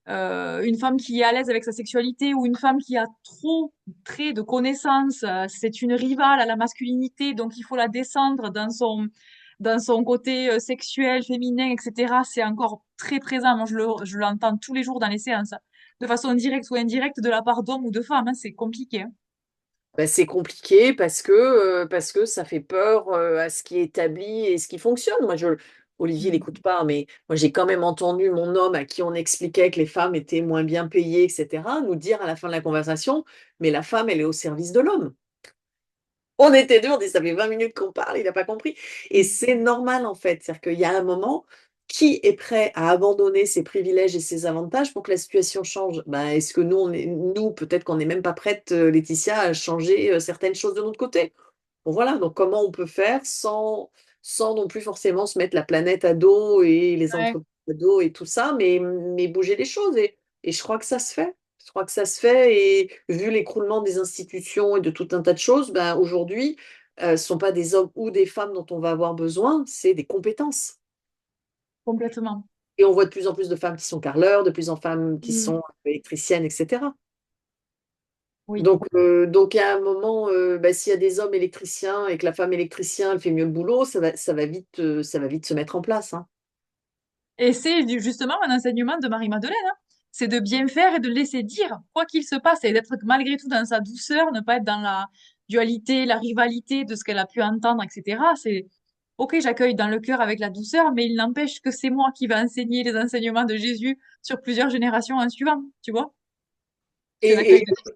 une femme qui est à l'aise avec sa sexualité ou une femme qui a trop de connaissances, c'est une rivale à la masculinité, donc il faut la descendre dans son côté sexuel, féminin, etc. C'est encore très présent. Moi, je l'entends tous les jours dans les séances, hein, de façon directe ou indirecte de la part d'hommes ou de femmes, hein, c'est compliqué, hein. Ben, c'est compliqué parce que ça fait peur à ce qui est établi et ce qui fonctionne. Olivier Mm. l'écoute pas, mais moi j'ai quand même entendu mon homme à qui on expliquait que les femmes étaient moins bien payées, etc., nous dire à la fin de la conversation, mais la femme, elle est au service de l'homme. On était deux, on dit ça fait 20 minutes qu'on parle, il n'a pas compris. Et c'est normal en fait. C'est-à-dire qu'il y a un moment, qui est prêt à abandonner ses privilèges et ses avantages pour que la situation change? Ben, est-ce que nous, peut-être qu'on n'est même pas prête, Laetitia, à changer certaines choses de notre côté? Bon voilà, donc comment on peut faire sans non plus forcément se mettre la planète à dos et les Ouais, entreprises à dos et tout ça, mais bouger les choses. Et je crois que ça se fait. Je crois que ça se fait. Et vu l'écroulement des institutions et de tout un tas de choses, ben, aujourd'hui, ce ne sont pas des hommes ou des femmes dont on va avoir besoin, c'est des compétences. complètement. Et on voit de plus en plus de femmes qui sont carreleurs, de plus en femmes qui Mm. sont électriciennes, etc. Oui. Donc à un moment, bah, s'il y a des hommes électriciens et que la femme électricien elle fait mieux le boulot, ça va vite se mettre en place, hein. Et c'est justement un enseignement de Marie-Madeleine, hein. C'est de bien faire et de laisser dire, quoi qu'il se passe, et d'être malgré tout dans sa douceur, ne pas être dans la dualité, la rivalité de ce qu'elle a pu entendre, etc. ok, j'accueille dans le cœur avec la douceur, mais il n'empêche que c'est moi qui vais enseigner les enseignements de Jésus sur plusieurs générations en suivant, tu vois? C'est Et, l'accueil et, de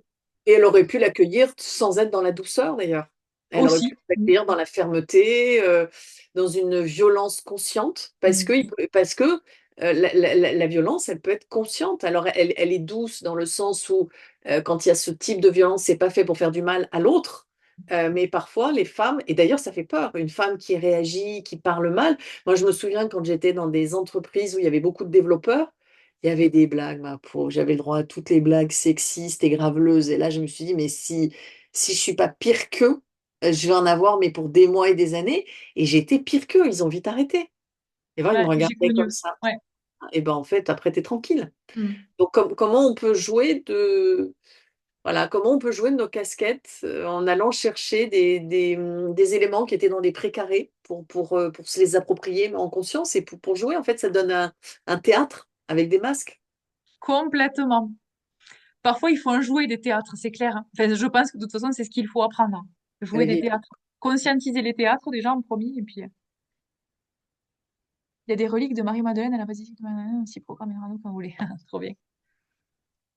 et elle aurait pu l'accueillir sans être dans la douceur d'ailleurs. Elle aurait pu aussi. Mm. l'accueillir dans la fermeté, dans une violence consciente, Mm. parce que la violence, elle peut être consciente. Alors, elle est douce dans le sens où, quand il y a ce type de violence, c'est pas fait pour faire du mal à l'autre. Mais parfois, les femmes, et d'ailleurs, ça fait peur, une femme qui réagit, qui parle mal. Moi, je me souviens quand j'étais dans des entreprises où il y avait beaucoup de développeurs, il y avait des blagues, ma peau. J'avais le droit à toutes les blagues sexistes et graveleuses. Et là, je me suis dit, mais si je suis pas pire qu'eux, je vais en avoir, mais pour des mois et des années. Et j'étais pire qu'eux. Ils ont vite arrêté. Et voilà, ils me Ouais, j'ai regardaient comme connu. ça. Ouais. Et ben, en fait, après, t'es tranquille. Mm. Donc, comment on peut jouer voilà, comment on peut jouer de nos casquettes en allant chercher des éléments qui étaient dans des précarés pour se les approprier, mais en conscience et pour jouer. En fait, ça donne un théâtre avec des masques. Complètement. Parfois, il faut en jouer des théâtres, c'est clair, hein. Enfin, je pense que de toute façon, c'est ce qu'il faut apprendre, hein. Jouer des Oui. théâtres. Conscientiser les théâtres, déjà, en premier. Et puis, il y a des reliques de Marie-Madeleine à la basilique de Marie-Madeleine aussi programmée quand vous voulez. Trop bien.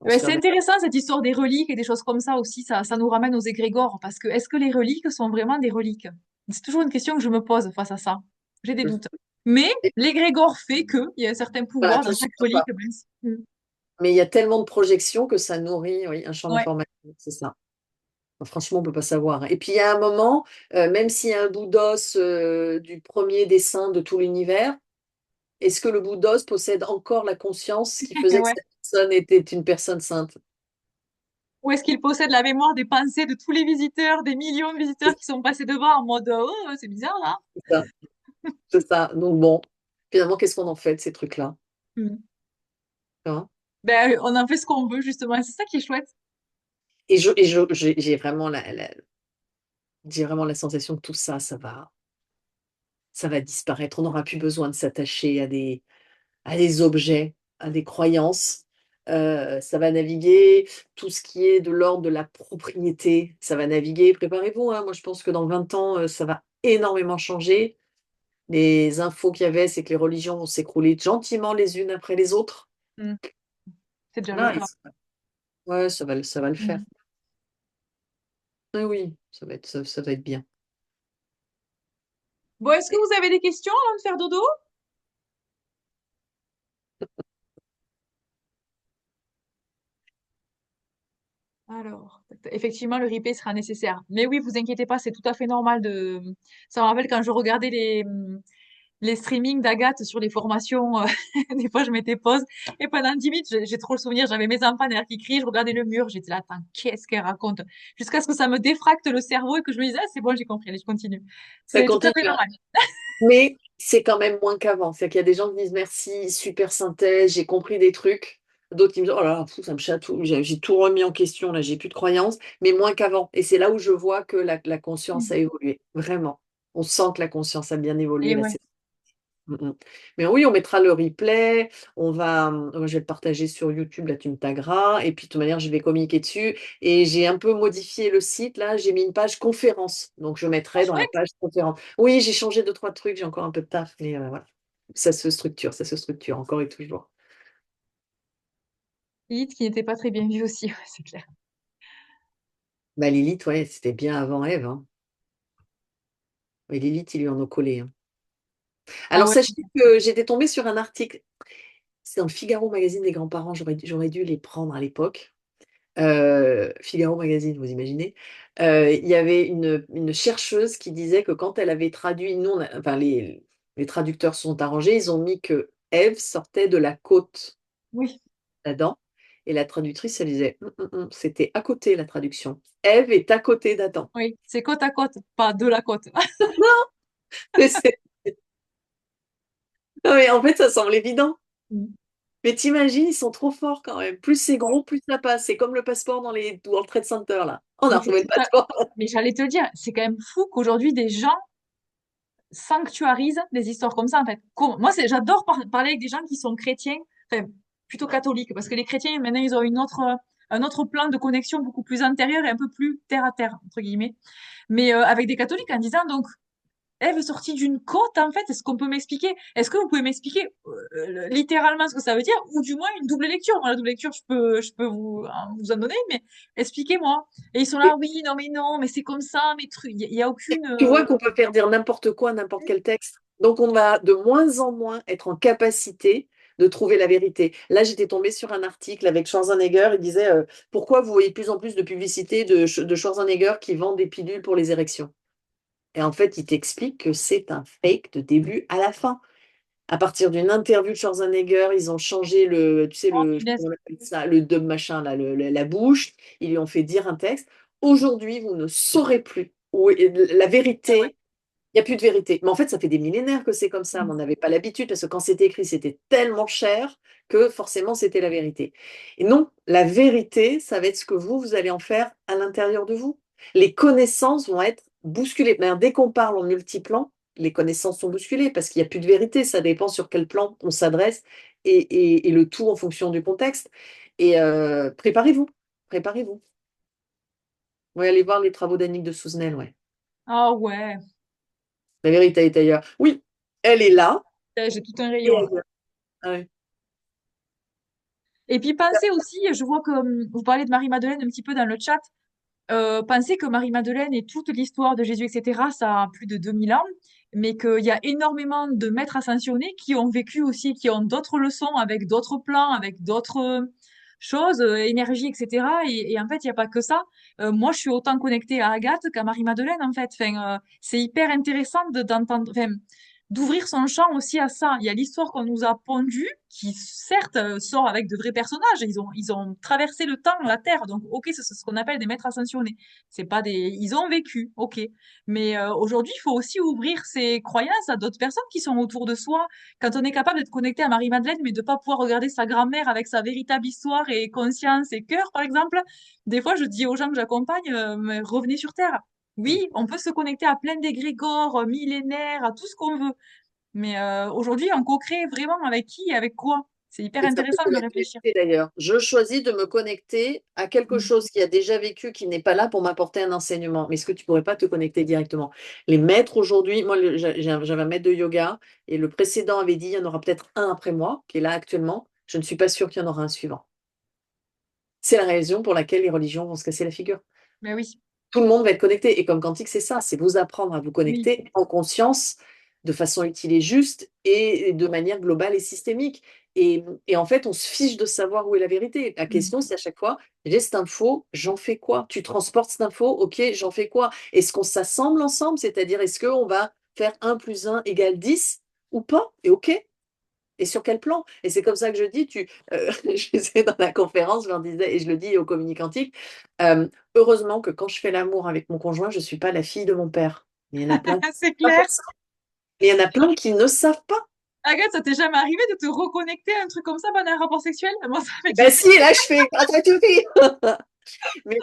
On Ouais, se c'est remet. intéressant cette histoire des reliques et des choses comme ça aussi, ça nous ramène aux égrégores, parce que est-ce que les reliques sont vraiment des reliques? C'est toujours une question que je me pose face à ça. J'ai des doutes. Mais l'égrégore fait qu'il y a un certain Voilà, pouvoir dans chaque t'insultes relique. pas. Mm. Mais il y a tellement de projections que ça nourrit, oui, un champ Ouais. d'information, c'est ça. Franchement, on ne peut pas savoir. Et puis, il y a un moment, même s'il y a un bout d'os du premier dessin de tout l'univers, est-ce que le bout d'os possède encore la conscience qui faisait que Ouais. cette personne était une personne sainte? Ou est-ce qu'il possède la mémoire des pensées de tous les visiteurs, des millions de visiteurs qui sont passés devant en mode oh, c'est bizarre là? C'est ça. C'est ça. Donc bon, finalement, qu'est-ce qu'on en fait de ces trucs-là? Mm. Hein. Ben, on en fait ce qu'on veut justement, et c'est ça qui est chouette. J'ai vraiment j'ai vraiment la sensation que tout ça, ça va disparaître. On n'aura plus besoin de s'attacher à des objets, à des croyances. Ça va naviguer, tout ce qui est de l'ordre de la propriété, ça va naviguer. Préparez-vous, hein, moi je pense que dans 20 ans, ça va énormément changer. Les infos qu'il y avait, c'est que les religions vont s'écrouler gentiment les unes après les autres. Mm. C'est déjà le Voilà, cas. ouais, ça va le faire. Mm. Ah oui, ça va être bien. Bon, est-ce que vous avez des questions avant de faire dodo? Alors, effectivement, le replay sera nécessaire. Mais oui, vous inquiétez pas, c'est tout à fait normal de. Ça me rappelle quand je regardais les streamings d'Agathe sur les formations. Des fois, je m'étais pause et pendant 10 minutes, j'ai trop le souvenir. J'avais mes enfants derrière qui crient, je regardais le mur. J'étais là, attends, qu'est-ce qu'elle raconte? Jusqu'à ce que ça me défracte le cerveau et que je me disais, ah, c'est bon, j'ai compris, allez, je continue. Ça C'est tout à continue, fait hein. normal. Mais c'est quand même moins qu'avant. C'est-à-dire qu'il y a des gens qui disent merci, super synthèse, j'ai compris des trucs. D'autres qui me disent, oh là là, fou, ça me chatouille, j'ai tout remis en question, là, j'ai plus de croyances, mais moins qu'avant. Et c'est là où je vois que la conscience a évolué, vraiment. On sent que la conscience a bien évolué, Et là, ouais. Mm, mm. Mais oui, on mettra le replay, moi, je vais le partager sur YouTube, là tu me tagueras, et puis de toute manière je vais communiquer dessus, et j'ai un peu modifié le site, là j'ai mis une page conférence, donc je Ah, mettrai dans la chouette. page conférence. Oui, j'ai changé deux, trois trucs, j'ai encore un peu de taf, mais voilà, ça se structure encore et toujours. Lilith qui n'était pas très bien vue aussi, ouais, c'est clair. Bah Lilith, ouais, c'était bien avant Ève, hein. Mais Lilith, ils lui en ont collé, hein. Ah Alors ouais. sachez que j'étais tombée sur un article, c'est dans le Figaro magazine des grands-parents, j'aurais dû les prendre à l'époque. Figaro Magazine, vous imaginez? Il y avait une chercheuse qui disait que quand elle avait traduit, nous, enfin, les traducteurs sont arrangés, ils ont mis que Ève sortait de la côte Oui, d'Adam, et la traductrice, elle disait, c'était à côté la traduction. Ève est à côté d'Adam. oui, c'est côte à côte, pas de la côte. Mais non, mais en fait, ça semble évident. Mm. Mais t'imagines, ils sont trop forts quand même. Plus c'est gros, plus ça passe. C'est comme le passeport dans les World Trade Center, là. On a Mais c'est retrouvé le tout à... passeport. Mais j'allais te le dire, c'est quand même fou qu'aujourd'hui des gens sanctuarisent des histoires comme ça en fait. Moi, j'adore parler avec des gens qui sont chrétiens, enfin plutôt catholiques, parce que les chrétiens maintenant ils ont un autre plan de connexion beaucoup plus intérieur et un peu plus terre à terre entre guillemets. Mais avec des catholiques en disant donc Eve est sortie d'une côte, en fait. Est-ce qu'on peut m'expliquer? Est-ce que vous pouvez m'expliquer littéralement ce que ça veut dire, ou du moins une double lecture? Moi, la double lecture, je peux vous en donner, mais expliquez-moi. Et ils sont là, Et oui, non, mais c'est comme ça, mais trucs. Il y a aucune. tu vois qu'on peut faire dire n'importe quoi, n'importe quel texte. Donc, on va de moins en moins être en capacité de trouver la vérité. Là, j'étais tombée sur un article avec Schwarzenegger. Il disait pourquoi vous voyez de plus en plus de publicités de Schwarzenegger qui vend des pilules pour les érections. Et en fait, il t'explique que c'est un fake de début à la fin. À partir d'une interview de Schwarzenegger, ils ont changé tu sais, Oh, je sais pas punaise. comment on appelle ça, le dub machin, là, la bouche. Ils lui ont fait dire un texte. Aujourd'hui, vous ne saurez plus où est la Ah ouais. vérité. Il n'y a plus de vérité. Mais en fait, ça fait des millénaires que c'est comme ça. Mais on n'avait pas l'habitude parce que quand c'était écrit, c'était tellement cher que forcément, c'était la vérité. Et non, la vérité, ça va être ce que vous allez en faire à l'intérieur de vous. Les connaissances vont être bousculées. Mais dès qu'on parle en multiplan, les connaissances sont bousculées parce qu'il n'y a plus de vérité. Ça dépend sur quel plan on s'adresse et le tout en fonction du contexte. Et préparez-vous. Préparez-vous. Vous allez voir les travaux d'Annick de Souzenel, ouais. Ah ouais. La vérité est ailleurs. Oui, elle est là. J'ai tout un Et rayon, là. ailleurs. Ah ouais. Et puis pensez aussi, je vois que vous parlez de Marie-Madeleine un petit peu dans le chat. Pensez que Marie-Madeleine et toute l'histoire de Jésus, etc., ça a plus de 2000 ans, mais qu'il y a énormément de maîtres ascensionnés qui ont vécu aussi, qui ont d'autres leçons avec d'autres plans, avec d'autres choses, énergie, etc. Et en fait, il n'y a pas que ça. Moi, je suis autant connectée à Agathe qu'à Marie-Madeleine, en fait. Enfin, c'est hyper intéressant d'entendre, enfin, d'ouvrir son champ aussi à ça. Il y a l'histoire qu'on nous a pondue, qui certes sort avec de vrais personnages. Ils ont traversé le temps, la terre. Donc, ok, c'est ce qu'on appelle des maîtres ascensionnés. C'est pas des, ils ont vécu, ok. Mais aujourd'hui, il faut aussi ouvrir ses croyances à d'autres personnes qui sont autour de soi. Quand on est capable d'être connecté à Marie-Madeleine, mais de pas pouvoir regarder sa grand-mère avec sa véritable histoire et conscience et cœur, par exemple, des fois, je dis aux gens que j'accompagne, mais revenez sur Terre. Oui, on peut se connecter à plein d'égrégores millénaires, à tout ce qu'on veut. Mais aujourd'hui, on co-crée vraiment avec qui et avec quoi? C'est hyper Et ça peut intéressant être de la réfléchir. connecter d'ailleurs. Je choisis de me connecter à quelque Mm. chose qui a déjà vécu, qui n'est pas là pour m'apporter un enseignement. Mais est-ce que tu pourrais pas te connecter directement? Les maîtres aujourd'hui, moi j'avais un maître de yoga et le précédent avait dit il y en aura peut-être un après moi, qui est là actuellement. Je ne suis pas sûre qu'il y en aura un suivant. C'est la raison pour laquelle les religions vont se casser la figure. Mais oui, Tout le monde va être connecté. Et comme quantique, c'est ça, c'est vous apprendre à vous oui. connecter en conscience, de façon utile et juste, et de manière globale et systémique. Et en fait, on se fiche de savoir où est la vérité. La Mm. question, c'est à chaque fois, j'ai cette info, j'en fais quoi? Tu transportes cette info, ok, j'en fais quoi? Est-ce qu'on s'assemble ensemble? C'est-à-dire, est-ce qu'on va faire 1 + 1 = 10 ou pas? Et ok. Et sur quel plan? Et c'est comme ça que je dis, je disais dans la conférence, je leur disais, et je le dis aux communicantiques, heureusement que quand je fais l'amour avec mon conjoint, je ne suis pas la fille de mon père. Mais il y en a plein qui ne C'est savent pas clair. faire ça. Et il y en a plein qui ne savent pas. Agathe, ça t'est jamais arrivé de te reconnecter à un truc comme ça pendant un rapport sexuel? Moi, ça m'est déjà Ben si, là je fais ratatouille.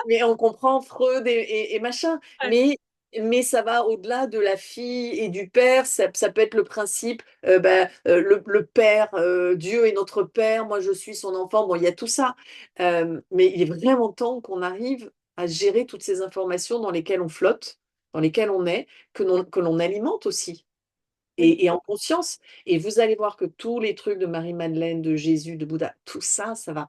Mais on comprend Freud et machin. arrivé. Mais ça va au-delà de la fille et du père. Ça peut être le principe, le père, Dieu est notre père, moi je suis son enfant. Bon, il y a tout ça. Mais il est vraiment temps qu'on arrive à gérer toutes ces informations dans lesquelles on flotte, dans lesquelles on est, que l'on alimente aussi. Oui. Et en conscience. Et vous allez voir que tous les trucs de Marie-Madeleine, de Jésus, de Bouddha, tout ça, ça va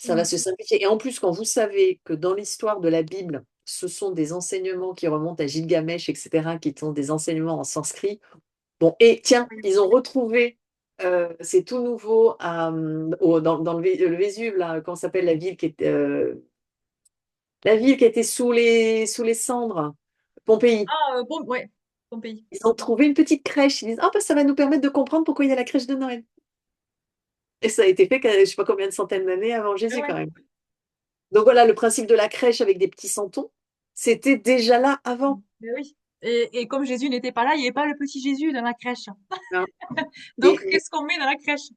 Mm. se simplifier. Et en plus, quand vous savez que dans l'histoire de la Bible, ce sont des enseignements qui remontent à Gilgamesh, etc., qui sont des enseignements en sanskrit. Bon, et tiens, Oui. ils ont retrouvé, c'est tout nouveau dans le Vésuve, là, comment s'appelle la ville qui était sous les cendres, Pompéi. Ah, bon, ouais, ton pays. Ils ont trouvé une petite crèche. Ils disent, ah, bah, ça va nous permettre de comprendre pourquoi il y a la crèche de Noël. Et ça a été fait, je ne sais pas combien de centaines d'années avant Ah Jésus, ouais. quand même. Donc voilà, le principe de la crèche avec des petits santons, c'était déjà là avant. Mais oui. Et comme Jésus n'était pas là, il n'y avait pas le petit Jésus dans la crèche. Hein. Donc, Et, qu'est-ce qu'on met dans la crèche?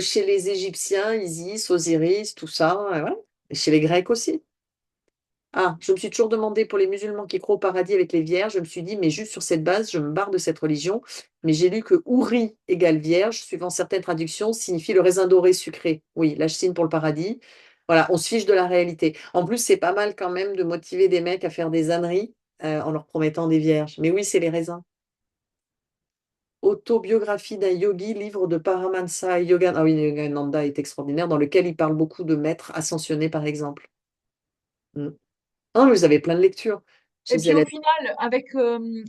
chez les Égyptiens, Isis, Osiris, tout ça, voilà. Et chez les Grecs aussi. Ah, je me suis toujours demandé pour les musulmans qui croient au paradis avec les vierges, je me suis dit, mais juste sur cette base, je me barre de cette religion. Mais j'ai lu que Ouri égale vierge, suivant certaines traductions, signifie le raisin doré sucré. Oui, là, je signe pour le paradis. Voilà, on se fiche de la réalité. En plus, c'est pas mal quand même de motiver des mecs à faire des âneries en leur promettant des vierges. Mais oui, c'est les raisins. Autobiographie d'un yogi, livre de Paramahansa Yoga. Ah oui, Yogananda est extraordinaire, dans lequel il parle beaucoup de maîtres ascensionnés, par exemple. Mm. Ah, vous avez plein de lectures. Je Et les puis ai au là- final, avec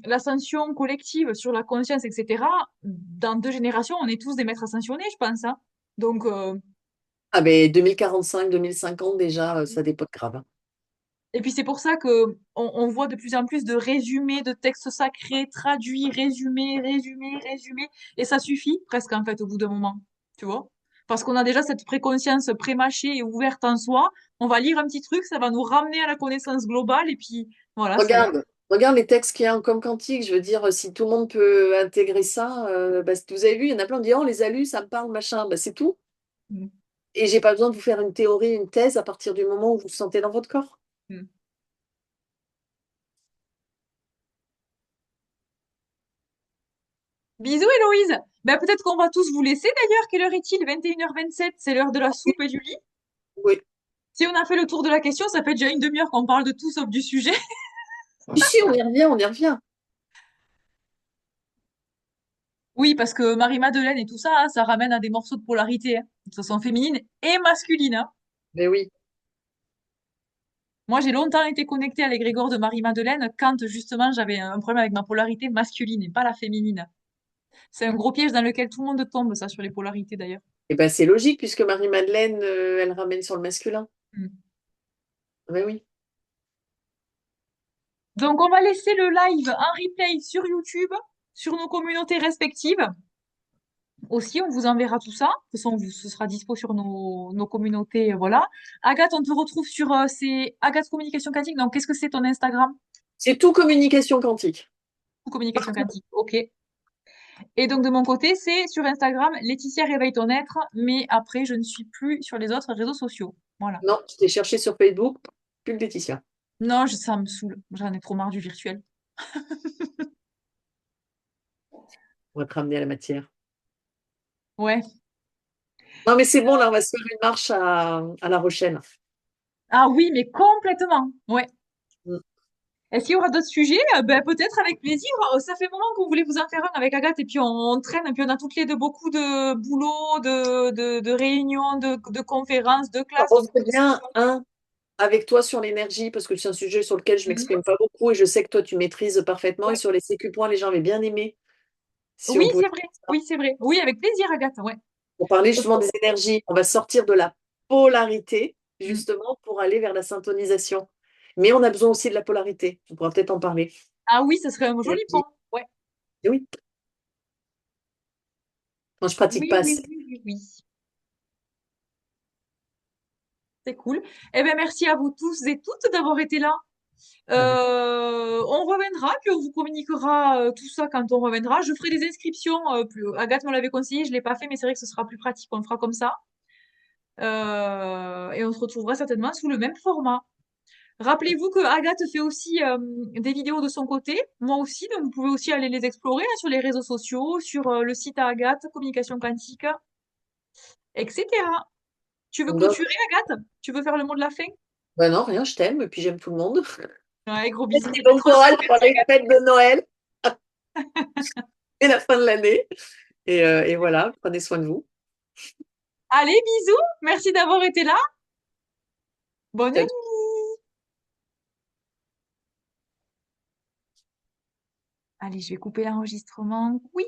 l'ascension collective sur la conscience, etc., dans 2 générations, on est tous des maîtres ascensionnés, je pense, hein. Donc, Ah, ben 2045, 2050, déjà, ça dépote grave, hein. et puis c'est pour ça que on voit de plus en plus de résumés de textes sacrés traduits, résumés, résumés, résumés, et ça suffit presque en fait au bout d'un moment, tu vois? Parce qu'on a déjà cette préconscience prémâchée et ouverte en soi, on va lire un petit truc, ça va nous ramener à la connaissance globale, et puis voilà, ça y est. Regarde les textes qu'il y a en comme quantique. Je veux dire, si tout le monde peut intégrer ça, bah, vous avez vu, il y en a plein qui disent, oh, les alus, ça me parle, machin. Bah, c'est tout. Mm. Et j'ai pas besoin de vous faire une théorie, une thèse à partir du moment où vous le sentez dans votre corps. Mm. Bisous Héloïse! Ben peut-être qu'on va tous vous laisser d'ailleurs, quelle heure est-il? 21h27, c'est l'heure de la soupe et du lit. Oui. Si on a fait le tour de la question, ça fait déjà une demi-heure qu'on parle de tout sauf du sujet. Si, on y revient, on y revient. Oui, parce que Marie-Madeleine et tout ça, hein, ça ramène à des morceaux de polarité, hein. De toute façon féminine et masculine, hein. Mais oui. Moi, j'ai longtemps été connectée à l'égrégore de Marie-Madeleine quand justement j'avais un problème avec ma polarité masculine et pas la féminine. C'est un gros piège dans lequel tout le monde tombe, ça, sur les polarités d'ailleurs. Et ben c'est logique, puisque Marie-Madeleine, elle ramène sur le masculin. Mm. Mais oui. Donc, on va laisser le live en replay sur YouTube, sur nos communautés respectives. Aussi, on vous enverra tout ça. De toute façon, ce sera dispo sur nos communautés, voilà. Agathe, on te retrouve sur, c'est Agathe Communication Quantique. Donc, qu'est-ce que c'est ton Instagram? C'est tout communication quantique. Ou Communication Quantique. Ok. Et donc, de mon côté, c'est sur Instagram, Laetitia Réveille ton être. Mais après, je ne suis plus sur les autres réseaux sociaux. Voilà. Non, je t'ai cherché sur Facebook, plus de Laetitia. Non, ça me saoule. J'en ai trop marre du virtuel. On va te ramener à la matière. Ouais. Non, mais c'est bon, là, on va se faire une marche à La Rochelle. Ah oui, mais complètement. Ouais. Mm. Est-ce qu'il y aura d'autres sujets? Ben, peut-être avec plaisir. Ça fait un moment qu'on voulait vous en faire un avec Agathe et puis on traîne et puis on a toutes les deux beaucoup de boulot, de réunions, de conférences, de classes. On Donc, serait bien, un, avec toi sur l'énergie, parce que c'est un sujet sur lequel je Mhm. m'exprime pas beaucoup et je sais que toi, tu maîtrises parfaitement. Et Ouais. sur les sécu-points, les gens avaient bien aimé si Oui, on pouvait c'est vrai. Oui, c'est vrai. Oui, avec plaisir, Agathe. Ouais. pour parler justement des énergies. On va sortir de la polarité, Mm. justement, pour aller vers la syntonisation. Mais on a besoin aussi de la polarité. On pourra peut-être en parler. Ah oui, ça serait un joli Énergie. pont. Ouais. Et oui, moi, je pratique Oui, pas oui, assez. oui, oui, oui. C'est cool. Eh bien, merci à vous tous et toutes d'avoir été là. Avec- On reviendra, puis on vous communiquera tout ça quand on reviendra. Je ferai des inscriptions. Agathe me l'avait conseillé, je l'ai pas fait, mais c'est vrai que ce sera plus pratique. On le fera comme ça. Et on se retrouvera certainement sous le même format. Rappelez-vous que Agathe fait aussi des vidéos de son côté, moi aussi, donc vous pouvez aussi aller les explorer, hein, sur les réseaux sociaux, sur le site à Agathe, Communication Quantique, etc. Tu veux Donc, clôturer, Agathe? Tu veux faire le mot de la fin? ben non, rien, je t'aime et puis j'aime tout le monde. Ouais, gros bisous. Et Ben, bon courage transmets, pour merci, les Agathe. fêtes de Noël et la fin de l'année. Et voilà, prenez soin de vous. Allez, bisous. Merci d'avoir été là. Bonne Ciao. nuit. Allez, je vais couper l'enregistrement. Oui.